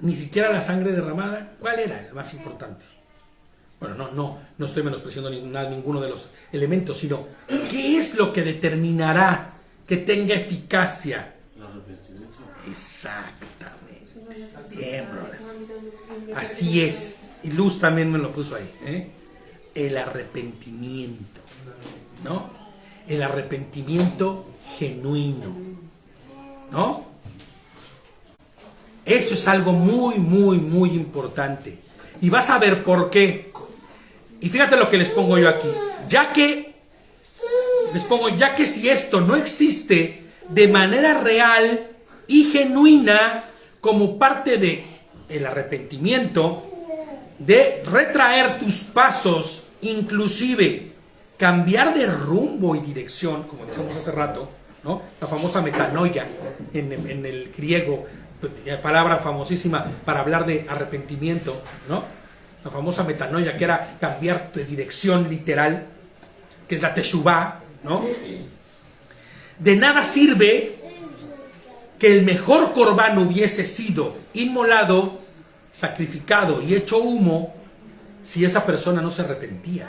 Ni siquiera la sangre derramada. ¿Cuál era el más importante? Bueno, no estoy menospreciando ninguno de los elementos, sino ¿qué es lo que determinará que tenga eficacia? Exactamente. Bien, brother. Así es. Y Luz también me lo puso ahí, ¿eh? El arrepentimiento, ¿no? el arrepentimiento genuino, ¿no? Eso es algo muy, muy, muy importante. Y vas a ver por qué. Y fíjate lo que les pongo yo aquí. Ya que si esto no existe de manera real y genuina como parte de el arrepentimiento, de retraer tus pasos, inclusive cambiar de rumbo y dirección, como decíamos hace rato, ¿no? La famosa metanoia en el griego, palabra famosísima para hablar de arrepentimiento, ¿no? La famosa metanoia, que era cambiar de dirección literal, que es la teshuvá, ¿no? De nada sirve que el mejor corbán hubiese sido inmolado, sacrificado y hecho humo si esa persona no se arrepentía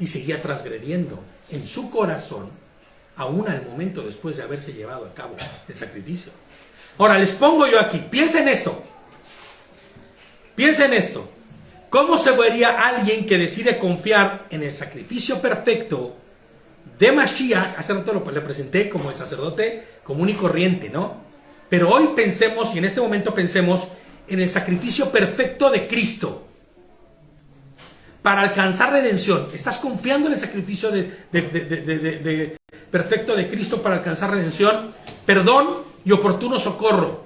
y seguía transgrediendo en su corazón, aún al momento después de haberse llevado a cabo el sacrificio. Ahora les pongo yo aquí, piensen esto. Piensen esto. ¿Cómo se vería alguien que decide confiar en el sacrificio perfecto de Mashiach? Hace rato le presenté como el sacerdote común y corriente, ¿no? Pero hoy pensemos, y en este momento pensemos, en el sacrificio perfecto de Cristo para alcanzar redención. ¿Estás confiando en el sacrificio perfecto de Cristo para alcanzar redención, perdón y oportuno socorro?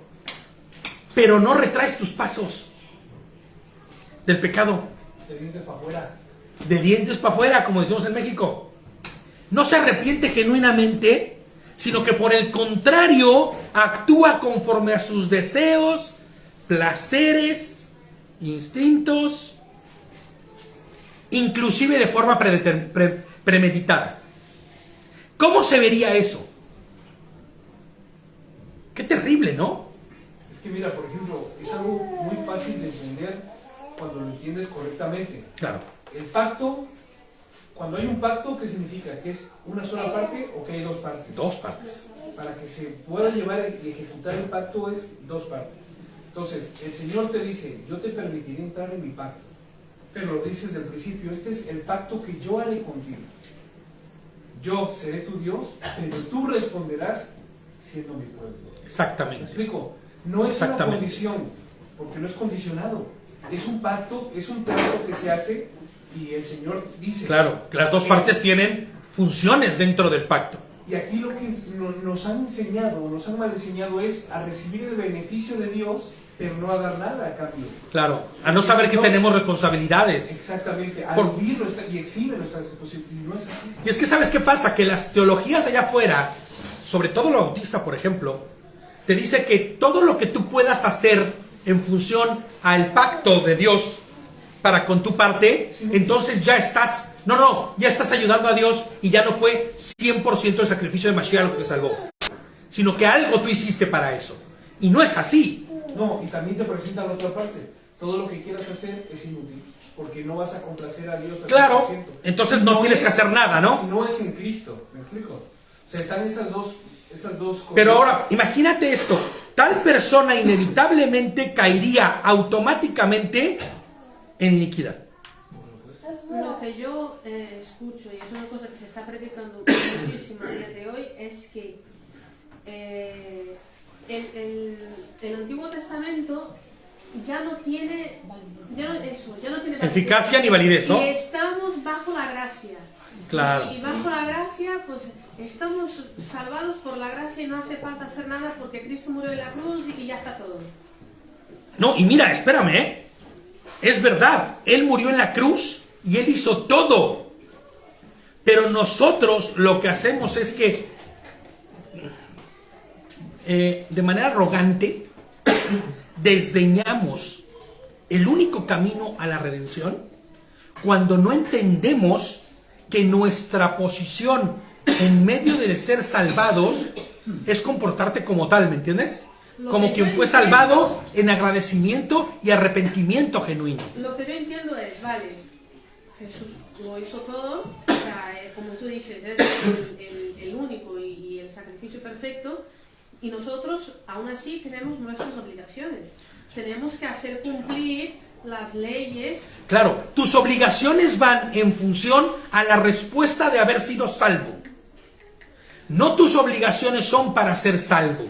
Pero no retraes tus pasos del pecado. De dientes para afuera. De dientes para afuera, como decimos en México. No se arrepiente genuinamente, sino que por el contrario actúa conforme a sus deseos, placeres, instintos, inclusive de forma premeditada. ¿Cómo se vería eso? Qué terrible, ¿no? Es que mira, por ejemplo, es algo muy fácil de entender cuando lo entiendes correctamente. Claro. El pacto, cuando hay un pacto, ¿qué significa? ¿Que es una sola parte o que hay dos partes? Dos partes. Para que se pueda llevar y ejecutar el pacto es dos partes. Entonces, el Señor te dice, yo te permitiré entrar en mi pacto. Pero lo dices desde el principio, este es el pacto que yo haré contigo. Yo seré tu Dios, pero tú responderás siendo mi pueblo. Exactamente. ¿Me explico? No es una condición, porque no es condicionado. Es un pacto, es un trato que se hace y el Señor dice... Claro, las dos partes tienen funciones dentro del pacto. Y aquí lo que nos han enseñado, nos han mal enseñado es a recibir el beneficio de Dios, pero no a dar nada a cambio. Claro, a no saber que tenemos responsabilidades. Exactamente, a vivir y exhibe nuestras responsabilidades. Y no es así. Y es que ¿sabes qué pasa? Que las teologías allá afuera, sobre todo lo bautista, por ejemplo, te dice que todo lo que tú puedas hacer en función al pacto de Dios para con tu parte, sí, entonces ya estás, ya estás ayudando a Dios y ya no fue 100% el sacrificio de Mashiach lo que te salvó, sino que algo tú hiciste para eso. Y no es así. No, y también te presenta la otra parte. Todo lo que quieras hacer es inútil, porque no vas a complacer a Dios al 100%. Claro, entonces no tienes que hacer nada, ¿no? Si no es en Cristo, ¿me explico? O sea, están esas dos cosas. Pero ahora, imagínate esto. Tal persona inevitablemente caería automáticamente en iniquidad. Lo que yo escucho, y es una cosa que se está predicando muchísimo a día de hoy, es que el Antiguo Testamento ya no tiene eficacia ni validez, ¿no? Y estamos bajo la gracia. Claro. Y bajo la gracia, pues estamos salvados por la gracia y no hace falta hacer nada porque Cristo murió en la cruz y ya está todo. No, y mira, espérame, es verdad, Él murió en la cruz y Él hizo todo. Pero nosotros lo que hacemos es que de manera arrogante desdeñamos el único camino a la redención cuando no entendemos que nuestra posición en medio de ser salvados es comportarte como tal, ¿me entiendes? Como quien fue salvado en agradecimiento y arrepentimiento genuino. Lo que yo entiendo es, vale, Jesús lo hizo todo, o sea, como tú dices, es el único y el sacrificio perfecto, y nosotros aún así tenemos nuestras obligaciones. Tenemos que hacer cumplir las leyes. Claro, tus obligaciones van en función a la respuesta de haber sido salvo. No tus obligaciones son para ser salvo.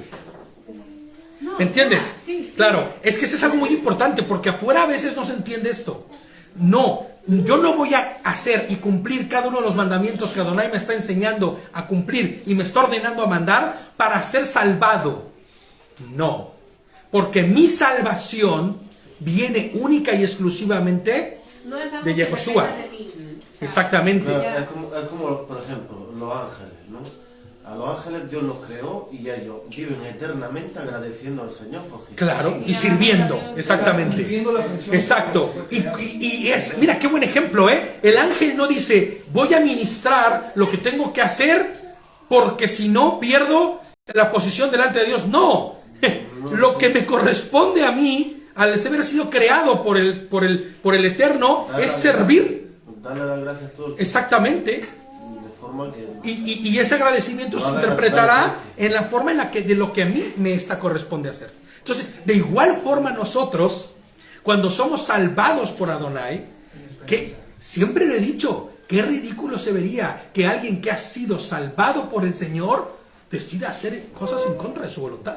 No, ¿Me entiendes? sí, sí. Claro, es que eso es algo muy importante porque afuera a veces no se entiende esto. No, yo no voy a hacer y cumplir cada uno de los mandamientos que Adonai me está enseñando a cumplir y me está ordenando a mandar para ser salvado. No, porque mi salvación viene única y exclusivamente No es algo de que Yehoshua. dependa de mí. O sea, Exactamente. Claro, es como, por ejemplo, los ángeles, ¿no? A los ángeles Dios los creó y ellos viven eternamente agradeciendo al Señor. Porque Claro, y sirviendo, exactamente. Viviendo la función. Exacto. Y es, mira qué buen ejemplo, ¿eh? El ángel no dice, voy a ministrar lo que tengo que hacer porque si no pierdo la posición delante de Dios. No, lo que me corresponde a mí, al haber sido creado por el Eterno, es servir. Darle las gracias a todos. Exactamente. De forma que... Y ese agradecimiento se interpretará en la forma en la que de lo que a mí me corresponde hacer. Entonces, de igual forma nosotros, cuando somos salvados por Adonai, que siempre le he dicho, qué ridículo se vería que alguien que ha sido salvado por el Señor decida hacer cosas en contra de su voluntad.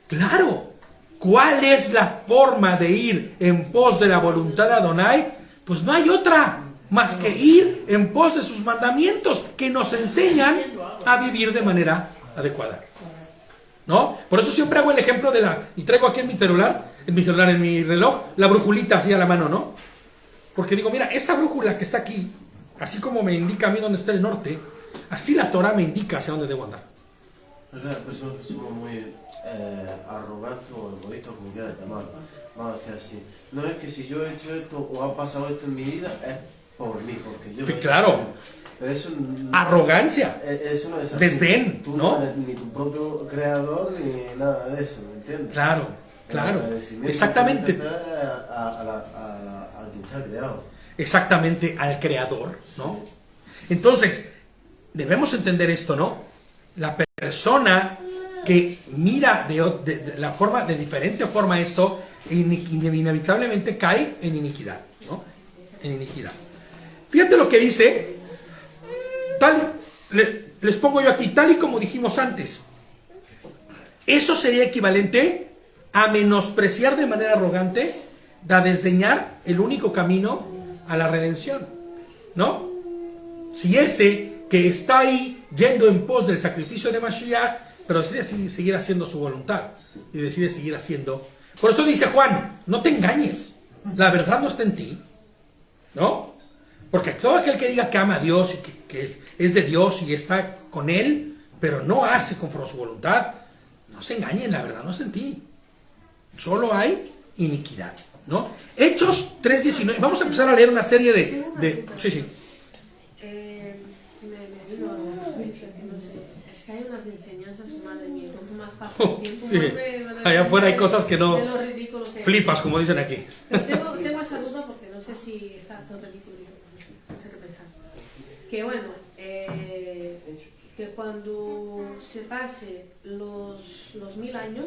Claro, ¿cuál es la forma de ir en pos de la voluntad de Adonai? Pues no hay otra más que ir en pos de sus mandamientos que nos enseñan a vivir de manera adecuada. ¿No? Por eso siempre hago el ejemplo de y traigo aquí en mi celular, en mi reloj, la brujulita así a la mano, ¿no? Porque digo, mira, esta brújula que está aquí, así como me indica a mí dónde está el norte, así la Torah me indica hacia dónde debo andar. Las personas que somos muy arrogantes o egoístas, como quieras llamarlo, vamos a decir así. No es que si yo he hecho esto o ha pasado esto en mi vida, es por mí, porque yo... Sí, claro. Pero eso, Arrogancia. Eso no es así. Desdén, Tú ¿no? no eres ni tu propio creador ni nada de eso, ¿me entiendes? Claro, claro. El agradecimiento Exactamente. tiene que ser al que te ha creado. Exactamente, al Creador, ¿no? Entonces, debemos entender esto, ¿no? La persona que mira de diferente forma esto, inevitablemente cae en iniquidad, ¿no? En iniquidad. Fíjate lo que dice, les pongo yo aquí, tal y como dijimos antes. Eso sería equivalente a menospreciar de manera arrogante, a desdeñar el único camino a la redención, ¿no? Si ese que está ahí yendo en pos del sacrificio de Mashiach, pero decide seguir haciendo su voluntad y decide seguir haciendo. Por eso dice Juan, no te engañes, la verdad no está en ti, ¿no? Porque todo aquel que diga que ama a Dios y que es de Dios y está con Él, pero no hace conforme a su voluntad, no se engañen, la verdad no está en ti. Solo hay iniquidad, ¿no? Hechos 3:19. Vamos a empezar a leer una serie de sí. Me vino a la cabeza que no sé. Es que hay unas enseñanzas, madre mía, cuanto más pasa el tiempo, Sí. más Allá afuera hay cosas que no de lo ridículo que es. flipas, como dicen aquí. Pero tengo esa duda porque no sé si está tan ridículo. No sé qué pensar. Que bueno, que cuando se pase los 1000 años,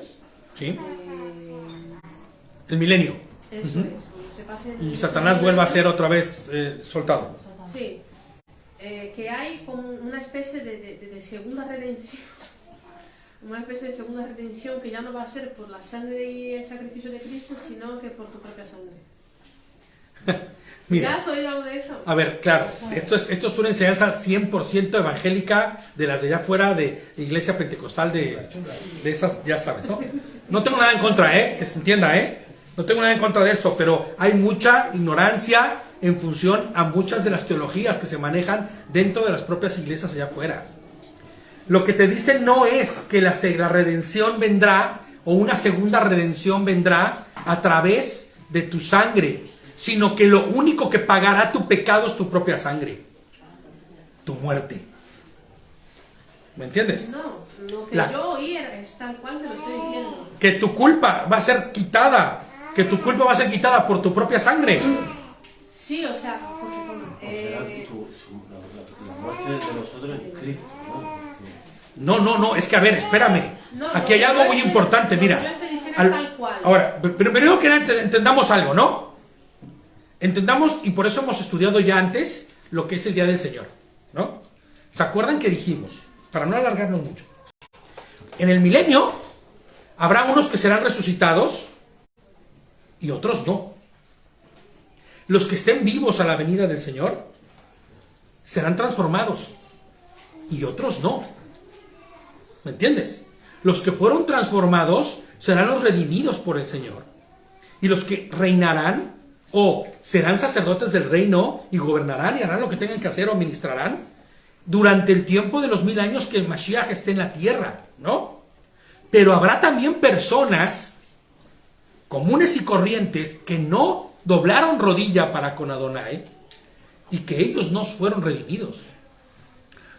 ¿Sí? El milenio. eso es, cuando se pasen Y los Satanás 1000 vuelva a años, ser otra vez soltado. Sí, que hay como una especie de segunda redención. Una especie de segunda redención que ya no va a ser por la sangre y el sacrificio de Cristo, sino que por tu propia sangre. Mira, ¿Ya has oído algo de eso? a ver, claro, esto es una enseñanza 100% evangélica de las de allá afuera de Iglesia Pentecostal de esas, ya sabes, ¿no? No tengo nada en contra, que se entienda, no tengo nada en contra de esto, pero hay mucha ignorancia en función a muchas de las teologías que se manejan dentro de las propias iglesias allá afuera. Lo que te dicen no es que la redención vendrá, o una segunda redención vendrá a través de tu sangre, sino que lo único que pagará tu pecado es tu propia sangre, tu muerte. ¿Me entiendes? No, lo que La- yo oí es tal cual te lo estoy diciendo. Que tu culpa va a ser quitada, por tu propia sangre. Sí, o sea, porque como, O sea, la muerte de nosotros en Cristo, ¿no? Porque No, es que a ver, espérame. no, Aquí hay algo muy importante, lo que mira. yo estoy diciendo imágenes tal cual. Ahora, pero primero que nada entendamos algo, ¿no? Entendamos, y por eso hemos estudiado ya antes lo que es el Día del Señor, ¿no? ¿Se acuerdan que dijimos? Para no alargarnos mucho. En el milenio habrá unos que serán resucitados y otros no. Los que estén vivos a la venida del Señor serán transformados y otros no. ¿Me entiendes? Los que fueron transformados serán los redimidos por el Señor. Y los que reinarán o serán sacerdotes del reino y gobernarán y harán lo que tengan que hacer o ministrarán durante el tiempo de los 1000 años que el Mashiach esté en la tierra, ¿no? Pero habrá también personas comunes y corrientes que no doblaron rodilla para con Adonai y que ellos no fueron redimidos.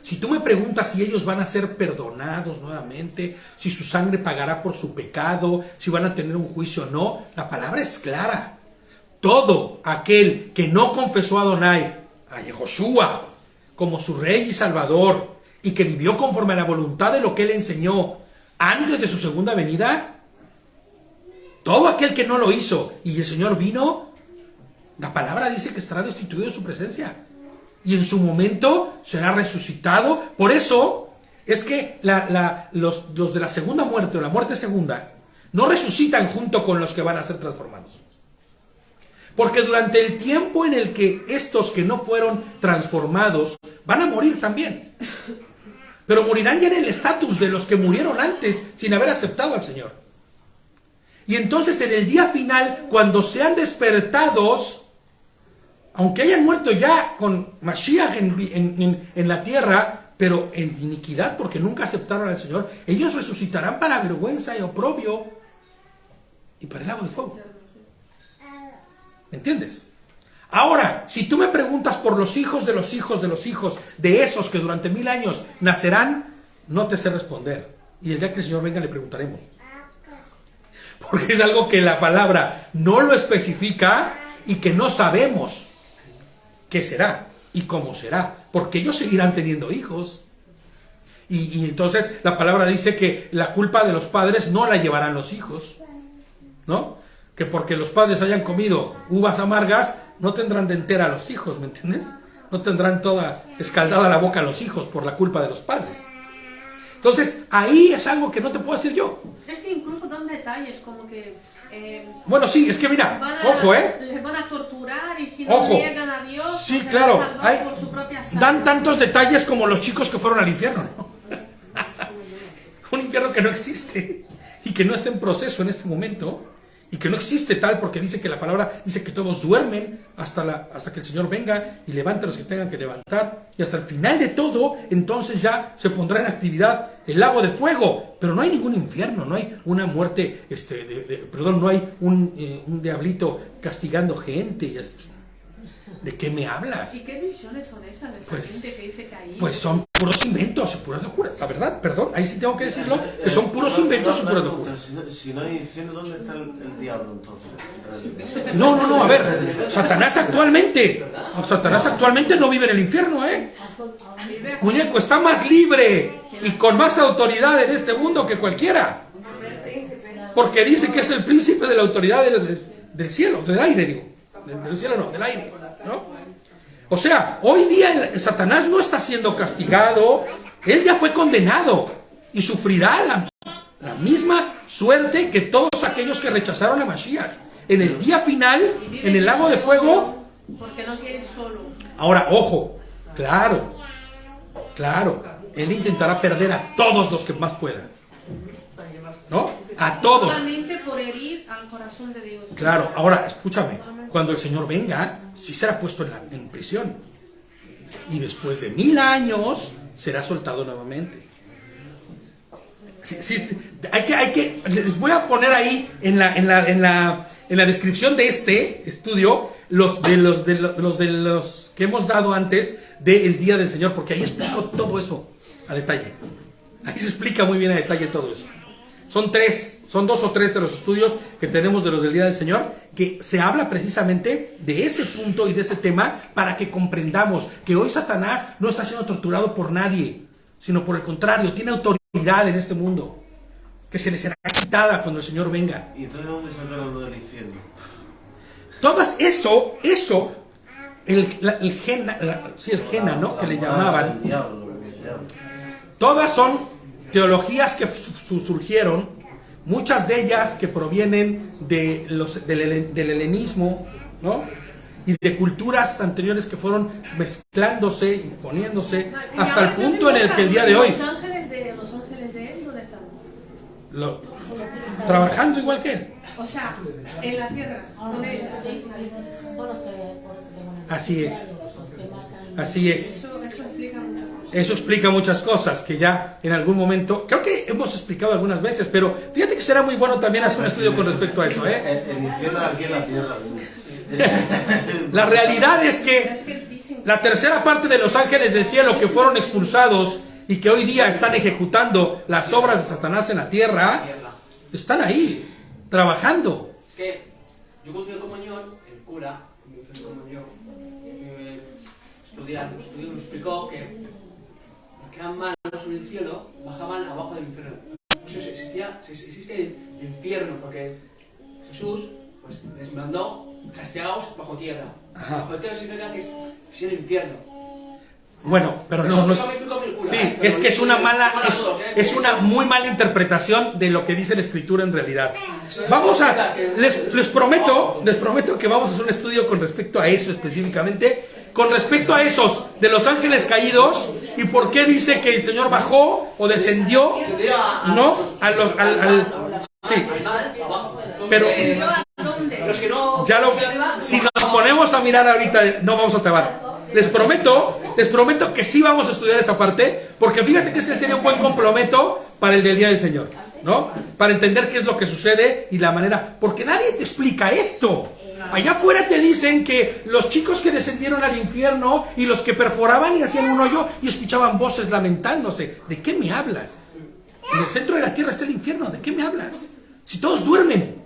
Si tú me preguntas si ellos van a ser perdonados nuevamente, si su sangre pagará por su pecado, si van a tener un juicio o no, la palabra es clara. Todo aquel que no confesó a Adonai, a Yehoshua, como su rey y salvador, y que vivió conforme a la voluntad de lo que él enseñó antes de su segunda venida, todo aquel que no lo hizo y el Señor vino, la palabra dice que estará destituido de su presencia. Y en su momento será resucitado. Por eso es que los de la segunda muerte o la muerte segunda no resucitan junto con los que van a ser transformados. Porque durante el tiempo en el que estos que no fueron transformados van a morir también. Pero morirán ya en el estatus de los que murieron antes sin haber aceptado al Señor. Y entonces en el día final, cuando sean despertados, aunque hayan muerto ya con Mashiach en la tierra, pero en iniquidad porque nunca aceptaron al Señor, ellos resucitarán para vergüenza y oprobio y para el lago de fuego. ¿Me entiendes? Ahora, si tú me preguntas por los hijos de los hijos de los hijos de esos que durante 1000 años nacerán, no te sé responder. Y el día que el Señor venga le preguntaremos. Porque es algo que la palabra no lo especifica y que no sabemos qué será y cómo será, porque ellos seguirán teniendo hijos. Y entonces la palabra dice que la culpa de los padres no la llevarán los hijos, ¿no? Que porque los padres hayan comido uvas amargas, no tendrán de entera a los hijos, ¿me entiendes? No tendrán toda escaldada la boca a los hijos por la culpa de los padres. Entonces, ahí es algo que no te puedo decir yo. Es que incluso dan detalles como que... bueno, sí, es que mira, ojo, les van a torturar y si no llegan a Dios, sí, se claro, van a salvar por su propia sangre. dan tantos detalles como los chicos que fueron al infierno, ¿no? Un infierno que no existe y que no está en proceso en este momento y que no existe tal, porque dice que la palabra dice que todos duermen hasta que el Señor venga y levante a los que tengan que levantar, y hasta el final de todo entonces ya se pondrá en actividad el lago de fuego. Pero no hay ningún infierno, no hay una muerte, no hay un diablito castigando gente. ¿De qué me hablas? ¿Y qué visiones son esas de esa gente que dice que ahí? Pues son puros inventos y puras locuras. La verdad, perdón, ahí sí tengo que decirlo, que son puros inventos y puras locuras. Si no hay infierno, ¿dónde está el diablo entonces? No, a ver, Satanás actualmente no vive en el infierno, Muñeco, está más libre y con más autoridad en este mundo que cualquiera. Porque dice que es el príncipe de la autoridad del cielo, del aire, digo. Del cielo no, del aire, ¿no? O sea, hoy día Satanás no está siendo castigado, él ya fue condenado y sufrirá la misma suerte que todos aquellos que rechazaron a Mashiach. En el día final, en el lago de fuego. Porque no quiere ir solo. Ahora, ojo, claro, él intentará perder a todos los que más pueda, ¿no? A todos. Solamente por herir al corazón de Dios. Claro, ahora, escúchame, cuando el Señor venga, sí será puesto en prisión. Y después de 1000 años, será soltado nuevamente. Sí, les voy a poner ahí en la descripción de este estudio los que hemos dado antes del Día del Señor, porque ahí explico todo eso a detalle. Ahí se explica muy bien a detalle todo eso. Son 2 o 3 de los estudios que tenemos de los del Día del Señor, que se habla precisamente de ese punto y de ese tema para que comprendamos que hoy Satanás no está siendo torturado por nadie, sino por el contrario, tiene autoridad en este mundo. que se les será quitada cuando el Señor venga. ¿Y entonces dónde sacaron lo del infierno? Todas eso, el Gena, ¿no? Que le llamaban. El diablo, lo que se llama. Todas son teologías que surgieron, muchas de ellas que provienen del helenismo, ¿no? Y de culturas anteriores que fueron mezclándose y poniéndose hasta el punto en el que el día de hoy, Los ángeles de él, ¿dónde están? trabajando igual que él. O sea, en la tierra, con él. Así es. Así es. Eso explica muchas cosas. Eso explica muchas cosas que ya en algún momento, creo que hemos explicado algunas veces, pero fíjate que será muy bueno también hacer un estudio con respecto a eso, ¿eh? El infierno aquí en la tierra. La realidad es Pero que es que dicen la tercera parte de los ángeles del cielo que fueron expulsados y que hoy día están ejecutando las obras de Satanás en la tierra, están ahí, trabajando. Es que yo conocí el comunión, el cura, me hizo el comunión, me explicó que los que eran malos en el cielo bajaban abajo del infierno. Pues existe el infierno, porque Jesús pues, les mandó castigados bajo tierra. Ajá. Bajo tierra significa que es el infierno. Bueno, pero no, Eso me explicó el cura, sí, pero es que es una mala, las dos, es una muy mala interpretación de lo que dice la Escritura en realidad. Les prometo que vamos a hacer un estudio con respecto a eso específicamente, con respecto a esos de los ángeles caídos y por qué dice que el Señor bajó o descendió, ¿no? Sí, Al mal, abajo. pero ¿yo a dónde? Los que no... si nos ponemos a mirar ahorita no vamos a acabar. Les prometo que sí vamos a estudiar esa parte, porque fíjate que ese sería un buen complemento para el del Día del Señor, ¿no? Para entender qué es lo que sucede y la manera, porque nadie te explica esto. Allá afuera te dicen que los chicos que descendieron al infierno y los que perforaban y hacían un hoyo y escuchaban voces lamentándose. ¿De qué me hablas? En el centro de la tierra está el infierno, ¿de qué me hablas? Si todos duermen.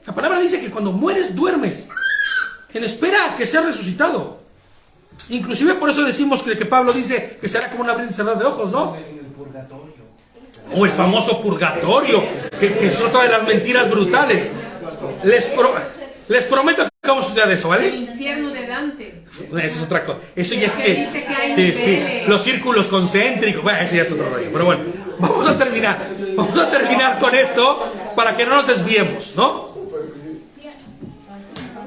La palabra dice que cuando mueres duermes en espera a que seas resucitado. Inclusive por eso decimos que Pablo dice que será como un abrir y cerrar de ojos, ¿no? O el famoso purgatorio, que es otra de las mentiras brutales. Les prometo que vamos a estudiar eso, El ¿vale? infierno de Dante. Eso es otra cosa. Eso ya es que que... dice que hay Sí, niveles. los círculos concéntricos. Bueno, eso ya es otro rollo. Pero bueno, vamos a terminar con esto para que no nos desviemos, ¿no?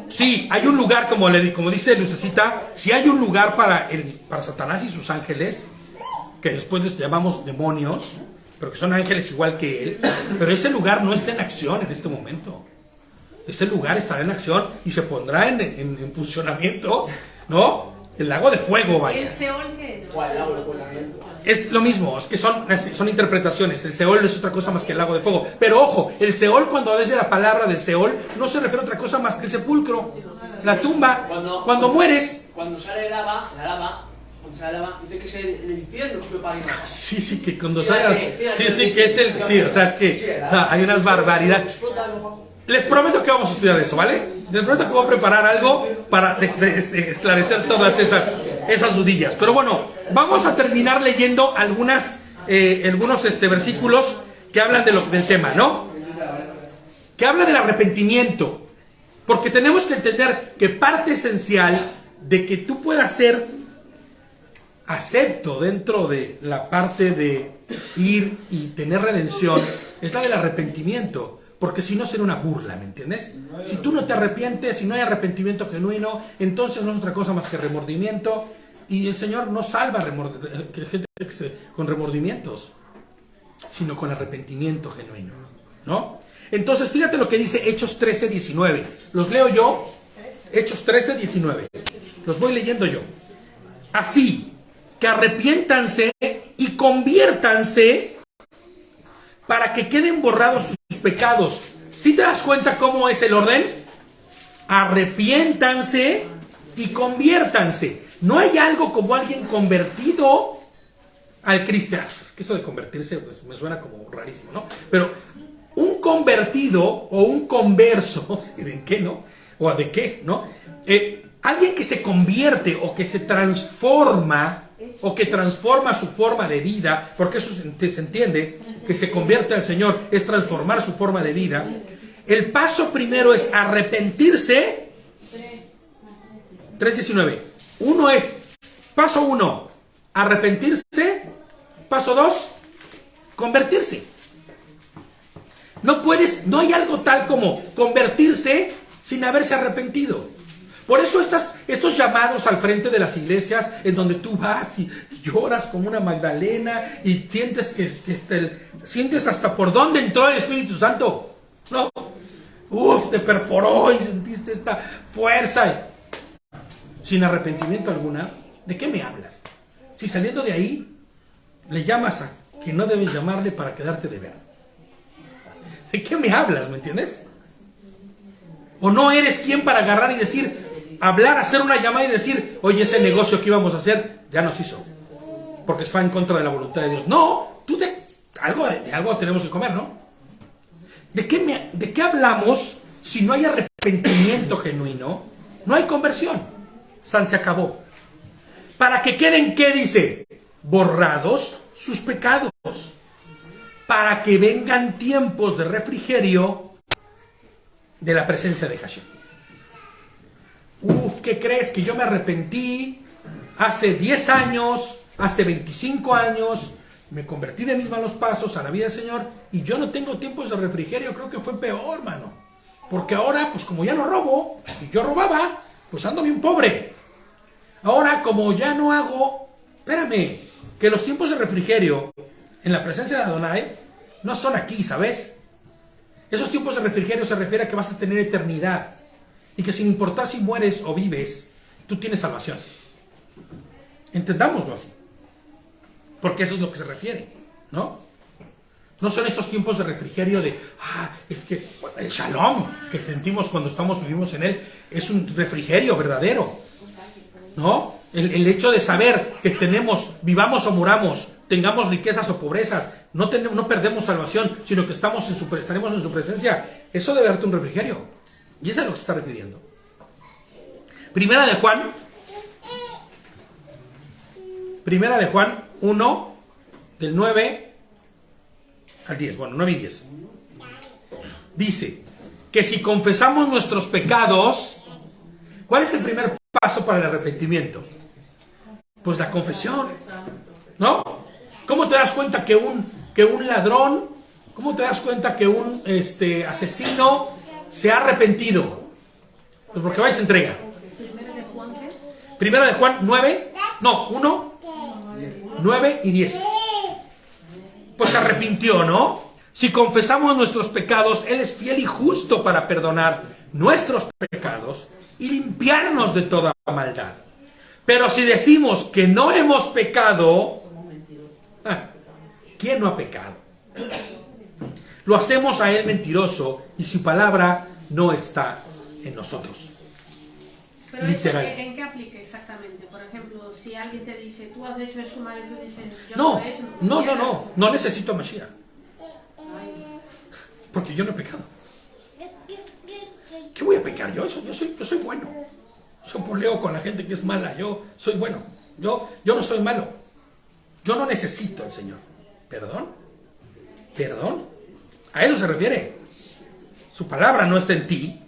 Sí, hay un lugar, como dice Lucecita, sí hay un lugar para Satanás y sus ángeles, que después les llamamos demonios, pero que son ángeles igual que él, pero ese lugar no está en acción en este momento. Ese lugar estará en acción y se pondrá en funcionamiento, ¿no? El lago de fuego, ¿Y vaya. el Seol qué es? Es lo mismo, es que son interpretaciones. El Seol es otra cosa más que el lago de fuego. Pero ojo, el Seol, cuando hablas de la palabra del Seol, no se refiere a otra cosa más que el sepulcro, la tumba. Cuando mueres. Cuando sale la lava, dice que es el infierno que para imagen. Sí, que cuando Fíjate, salga. fíjate. Sí, que es el. Sí, o sea, es que hay unas barbaridades. Les prometo que vamos a estudiar eso, ¿vale? Les prometo que voy a preparar algo para esclarecer todas esas dudillas. Pero bueno, vamos a terminar leyendo algunos versículos que hablan del tema, ¿no? Que habla del arrepentimiento. Porque tenemos que entender que parte esencial de que tú puedas ser acepto dentro de la parte de ir y tener redención es la del arrepentimiento. Porque si no será una burla, ¿me entiendes? Si tú no te arrepientes, si no hay arrepentimiento genuino, entonces no es otra cosa más que remordimiento. Y el Señor no salva gente con remordimientos, sino con arrepentimiento genuino, ¿no? Entonces, fíjate lo que dice Hechos 13, 19. Los leo yo. Hechos 13, 19. Los voy leyendo yo. Así que arrepiéntanse y conviértanse para que queden borrados sus pecados. ¿Sí te das cuenta cómo es el orden? Arrepiéntanse y conviértanse. No hay algo como alguien convertido al cristiano. Es que eso de convertirse pues, me suena como rarísimo, ¿no? Pero un convertido o un converso, ¿de qué, no? ¿O de qué, no? Alguien que se convierte o que se transforma o que transforma su forma de vida, porque eso se entiende, que se convierte al Señor, es transformar su forma de vida. El paso primero es arrepentirse. 3:19. Paso 1, arrepentirse. Paso 2, convertirse. No hay algo tal como convertirse sin haberse arrepentido. Por eso estos llamados al frente de las iglesias, en donde tú vas y lloras como una Magdalena y sientes sientes hasta por dónde entró el Espíritu Santo. No, te perforó y sentiste esta fuerza. Sin arrepentimiento alguna, ¿de qué me hablas? Si saliendo de ahí le llamas a quien no debes llamarle para quedarte de ver. ¿De qué me hablas? ¿Me entiendes? ¿O no eres quien para agarrar y decir, hablar, hacer una llamada y decir, oye, ese negocio que íbamos a hacer ya nos hizo, porque está en contra de la voluntad de Dios? No, de algo tenemos que comer, ¿no? ¿De qué hablamos si no hay arrepentimiento genuino? No hay conversión. Se acabó. Para que queden, ¿qué dice? Borrados sus pecados, para que vengan tiempos de refrigerio de la presencia de Hashem. ¿Qué crees? Que yo me arrepentí hace 10 años, hace 25 años, me convertí de mis malos pasos a la vida del Señor y yo no tengo tiempos de refrigerio. Creo que fue peor, mano, porque ahora, pues como ya no robo, y yo robaba, pues ando bien pobre. Ahora, como ya no hago, espérame, que los tiempos de refrigerio en la presencia de Adonai no son aquí, ¿sabes? Esos tiempos de refrigerio se refiere a que vas a tener eternidad y que sin importar si mueres o vives, tú tienes salvación. Entendámoslo así, porque eso es lo que se refiere, ¿no? No son estos tiempos de refrigerio de, es que el shalom que sentimos cuando vivimos en él es un refrigerio verdadero, ¿no? El hecho de saber que vivamos o muramos, tengamos riquezas o pobrezas, no perdemos salvación, sino que estaremos en su presencia, eso debe darte un refrigerio. Y eso es a lo que se está refiriendo. Primera de Juan 1, del 9 al 10, 9 y 10. Dice que si confesamos nuestros pecados, ¿cuál es el primer paso para el arrepentimiento? Pues la confesión, ¿no? ¿Cómo te das cuenta que un ladrón, cómo te das cuenta que un asesino se ha arrepentido? Pues porque va y se entrega. Primera de Juan 1, 9 y 10. Pues se arrepintió, ¿no? Si confesamos nuestros pecados, Él es fiel y justo para perdonar nuestros pecados y limpiarnos de toda maldad. Pero si decimos que no hemos pecado, ¿quién no ha pecado? Lo hacemos a Él mentiroso y su palabra no está en nosotros. Pero literal. Eso, ¿en qué aplica exactamente? Por ejemplo, si alguien te dice, tú has hecho eso mal, y tú dices, yo No, lo he hecho. no necesito Mashiach. Porque yo no he pecado. ¿Qué voy a pecar yo? Yo soy bueno. Yo peleo con la gente que es mala. Yo soy bueno. Yo no soy malo. Yo no necesito al Señor. ¿Perdón? A eso se refiere. Su palabra no está en ti,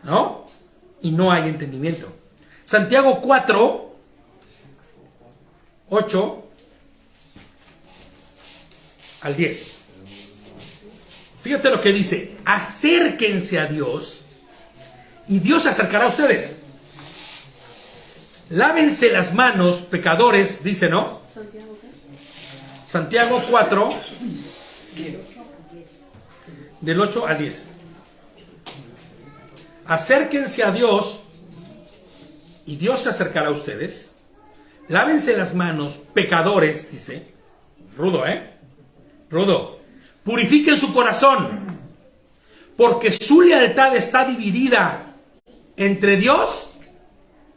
¿no? Y no hay entendimiento. Santiago 4, 8 al 10. Fíjate lo que dice: acérquense a Dios y Dios se acercará a ustedes. Lávense las manos, pecadores, dice, ¿no? Santiago 4, del 8 al 10. Acérquense a Dios y Dios se acercará a ustedes. Lávense las manos, pecadores, dice. Rudo, Rudo. Purifiquen su corazón, porque su lealtad está dividida entre Dios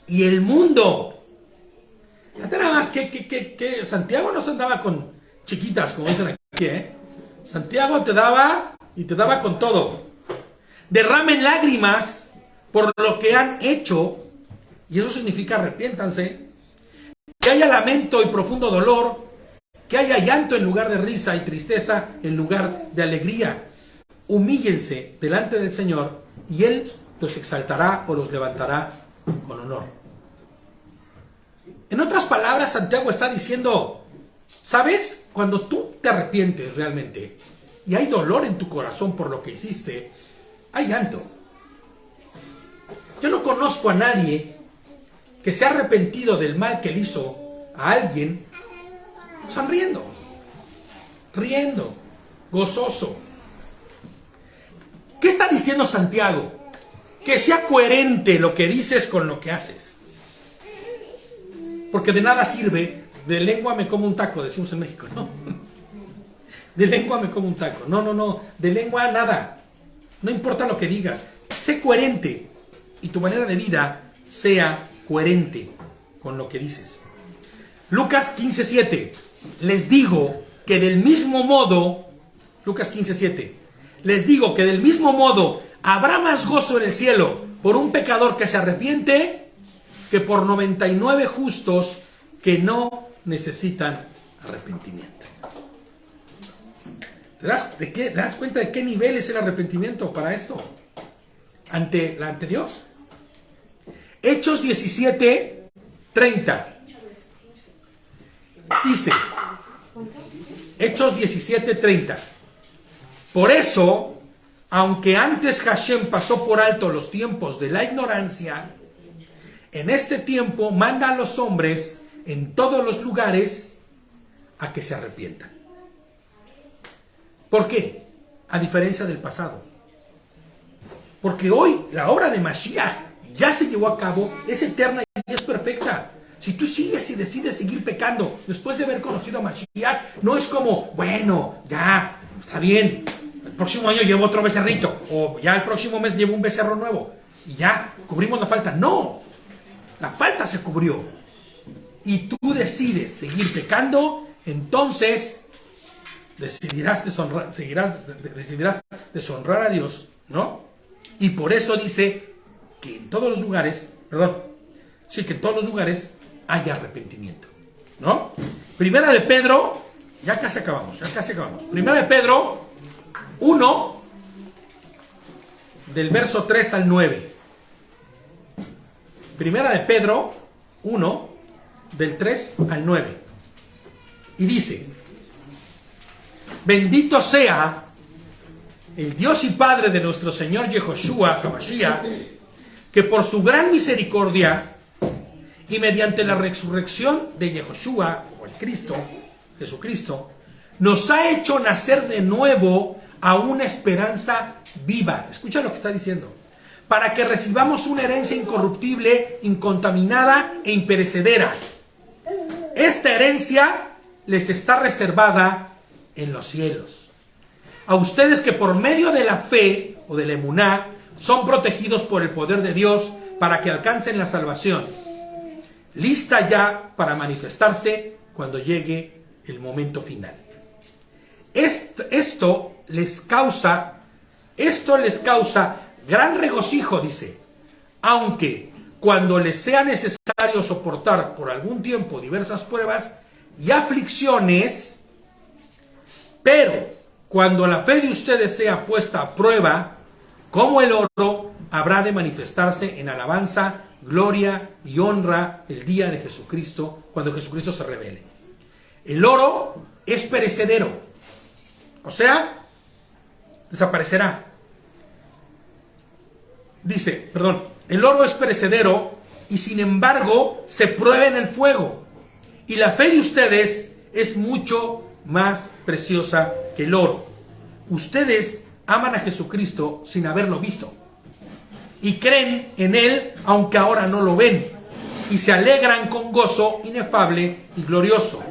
y el mundo. Fíjate nada más que Santiago no se andaba con chiquitas, como dicen aquí, Santiago te daba y te daba con todo. Derramen lágrimas por lo que han hecho, y eso significa arrepiéntanse. que haya lamento y profundo dolor, que haya llanto en lugar de risa y tristeza en lugar de alegría. Humíllense delante del Señor y Él los exaltará o los levantará con honor. En otras palabras, Santiago está diciendo, ¿sabes? Cuando tú te arrepientes realmente y hay dolor en tu corazón por lo que hiciste, hay llanto. Yo no conozco a nadie que se ha arrepentido del mal que le hizo a alguien sonriendo, riendo, gozoso. ¿Qué está diciendo Santiago? Que sea coherente lo que dices con lo que haces. Porque de nada sirve, de lengua me como un taco, decimos en México, ¿no? De lengua me como un taco. No, de lengua nada. No importa lo que digas. Sé coherente y tu manera de vida sea coherente con lo que dices. Lucas 15:7. Les digo que del mismo modo, Lucas 15:7. Les digo que del mismo modo habrá más gozo en el cielo por un pecador que se arrepiente que por 99 justos que no necesitan arrepentimiento. ¿Te das cuenta de qué nivel es el arrepentimiento para esto? Ante Dios. Hechos 17:30. Dice, Hechos 17:30. Por eso, aunque antes Hashem pasó por alto los tiempos de la ignorancia, en este tiempo manda a los hombres en todos los lugares a que se arrepientan. ¿Por qué? A diferencia del pasado. Porque hoy la obra de Mashiach ya se llevó a cabo, es eterna y es perfecta. Si tú sigues y decides seguir pecando después de haber conocido a Mashiach, no es como, bueno, ya, está bien, el próximo año llevo otro becerrito, o ya el próximo mes llevo un becerro nuevo, y ya, cubrimos la falta. No, la falta se cubrió. Y tú decides seguir pecando, entonces decidirás deshonrar a Dios, ¿no? Y por eso dice que en todos los lugares, que en todos los lugares haya arrepentimiento, ¿no? Primera de Pedro, ya casi acabamos. Primera de Pedro 1, del verso 3 al 9. Primera de Pedro 1, del 3 al 9. Y dice, bendito sea el Dios y Padre de nuestro Señor Yehoshua HaMashiach, que por su gran misericordia y mediante la resurrección de Yehoshua, o el Cristo, Jesucristo, nos ha hecho nacer de nuevo a una esperanza viva. Escucha lo que está diciendo. Para que recibamos una herencia incorruptible, incontaminada e imperecedera. Esta herencia les está reservada en los cielos. A ustedes que por medio de la fe o de la emuná son protegidos por el poder de Dios para que alcancen la salvación, lista ya para manifestarse cuando llegue el momento final. Esto les causa gran regocijo, dice, aunque cuando les sea necesario soportar por algún tiempo diversas pruebas y aflicciones, pero cuando la fe de ustedes sea puesta a prueba, como el oro, habrá de manifestarse en alabanza, gloria y honra el día de Jesucristo, cuando Jesucristo se revele. El oro es perecedero, o sea, desaparecerá. Dice, el oro es perecedero y sin embargo se prueba en el fuego. Y la fe de ustedes es mucho más preciosa que el oro. Ustedes aman a Jesucristo sin haberlo visto. Y creen en Él aunque ahora no lo ven. Y se alegran con gozo inefable y glorioso.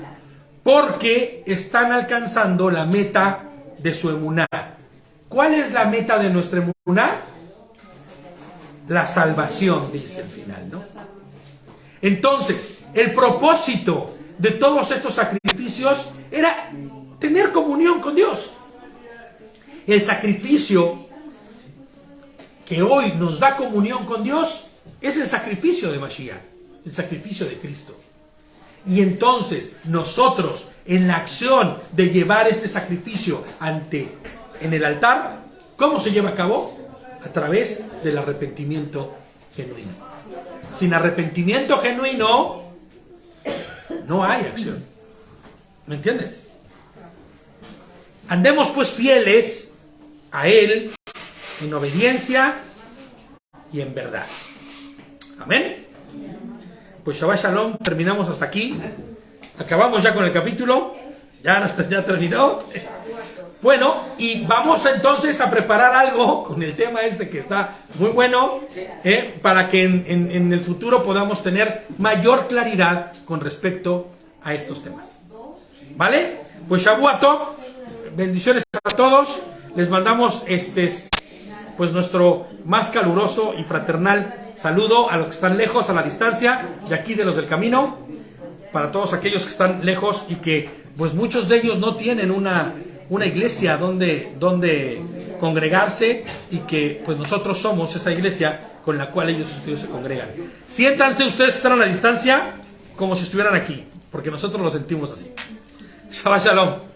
Porque están alcanzando la meta de su emuná. ¿Cuál es la meta de nuestra emuná? La salvación, dice el final, ¿no? Entonces, el propósito de todos estos sacrificios era tener comunión con Dios. El sacrificio que hoy nos da comunión con Dios es el sacrificio de Mashiach, el sacrificio de Cristo. Y entonces nosotros, en la acción de llevar este sacrificio en el altar, ¿cómo se lleva a cabo? A través del arrepentimiento genuino. Sin arrepentimiento genuino no hay acción. ¿Me entiendes? Andemos pues fieles a Él en obediencia y en verdad. Amén. Pues Shabbat Shalom, terminamos hasta aquí. Acabamos ya con el capítulo. Ya terminó. Bueno, y vamos entonces a preparar algo con el tema este que está muy bueno, para que en el futuro podamos tener mayor claridad con respecto a estos temas. ¿Vale? Pues Shabbat Tov, bendiciones a todos. Les mandamos pues nuestro más caluroso y fraternal saludo a los que están lejos, a la distancia, de aquí de los del camino, para todos aquellos que están lejos y que pues muchos de ellos no tienen una iglesia donde congregarse, y que pues nosotros somos esa iglesia con la cual ellos se congregan. Siéntanse ustedes que están a la distancia como si estuvieran aquí, porque nosotros lo sentimos así. Shabbat Shalom.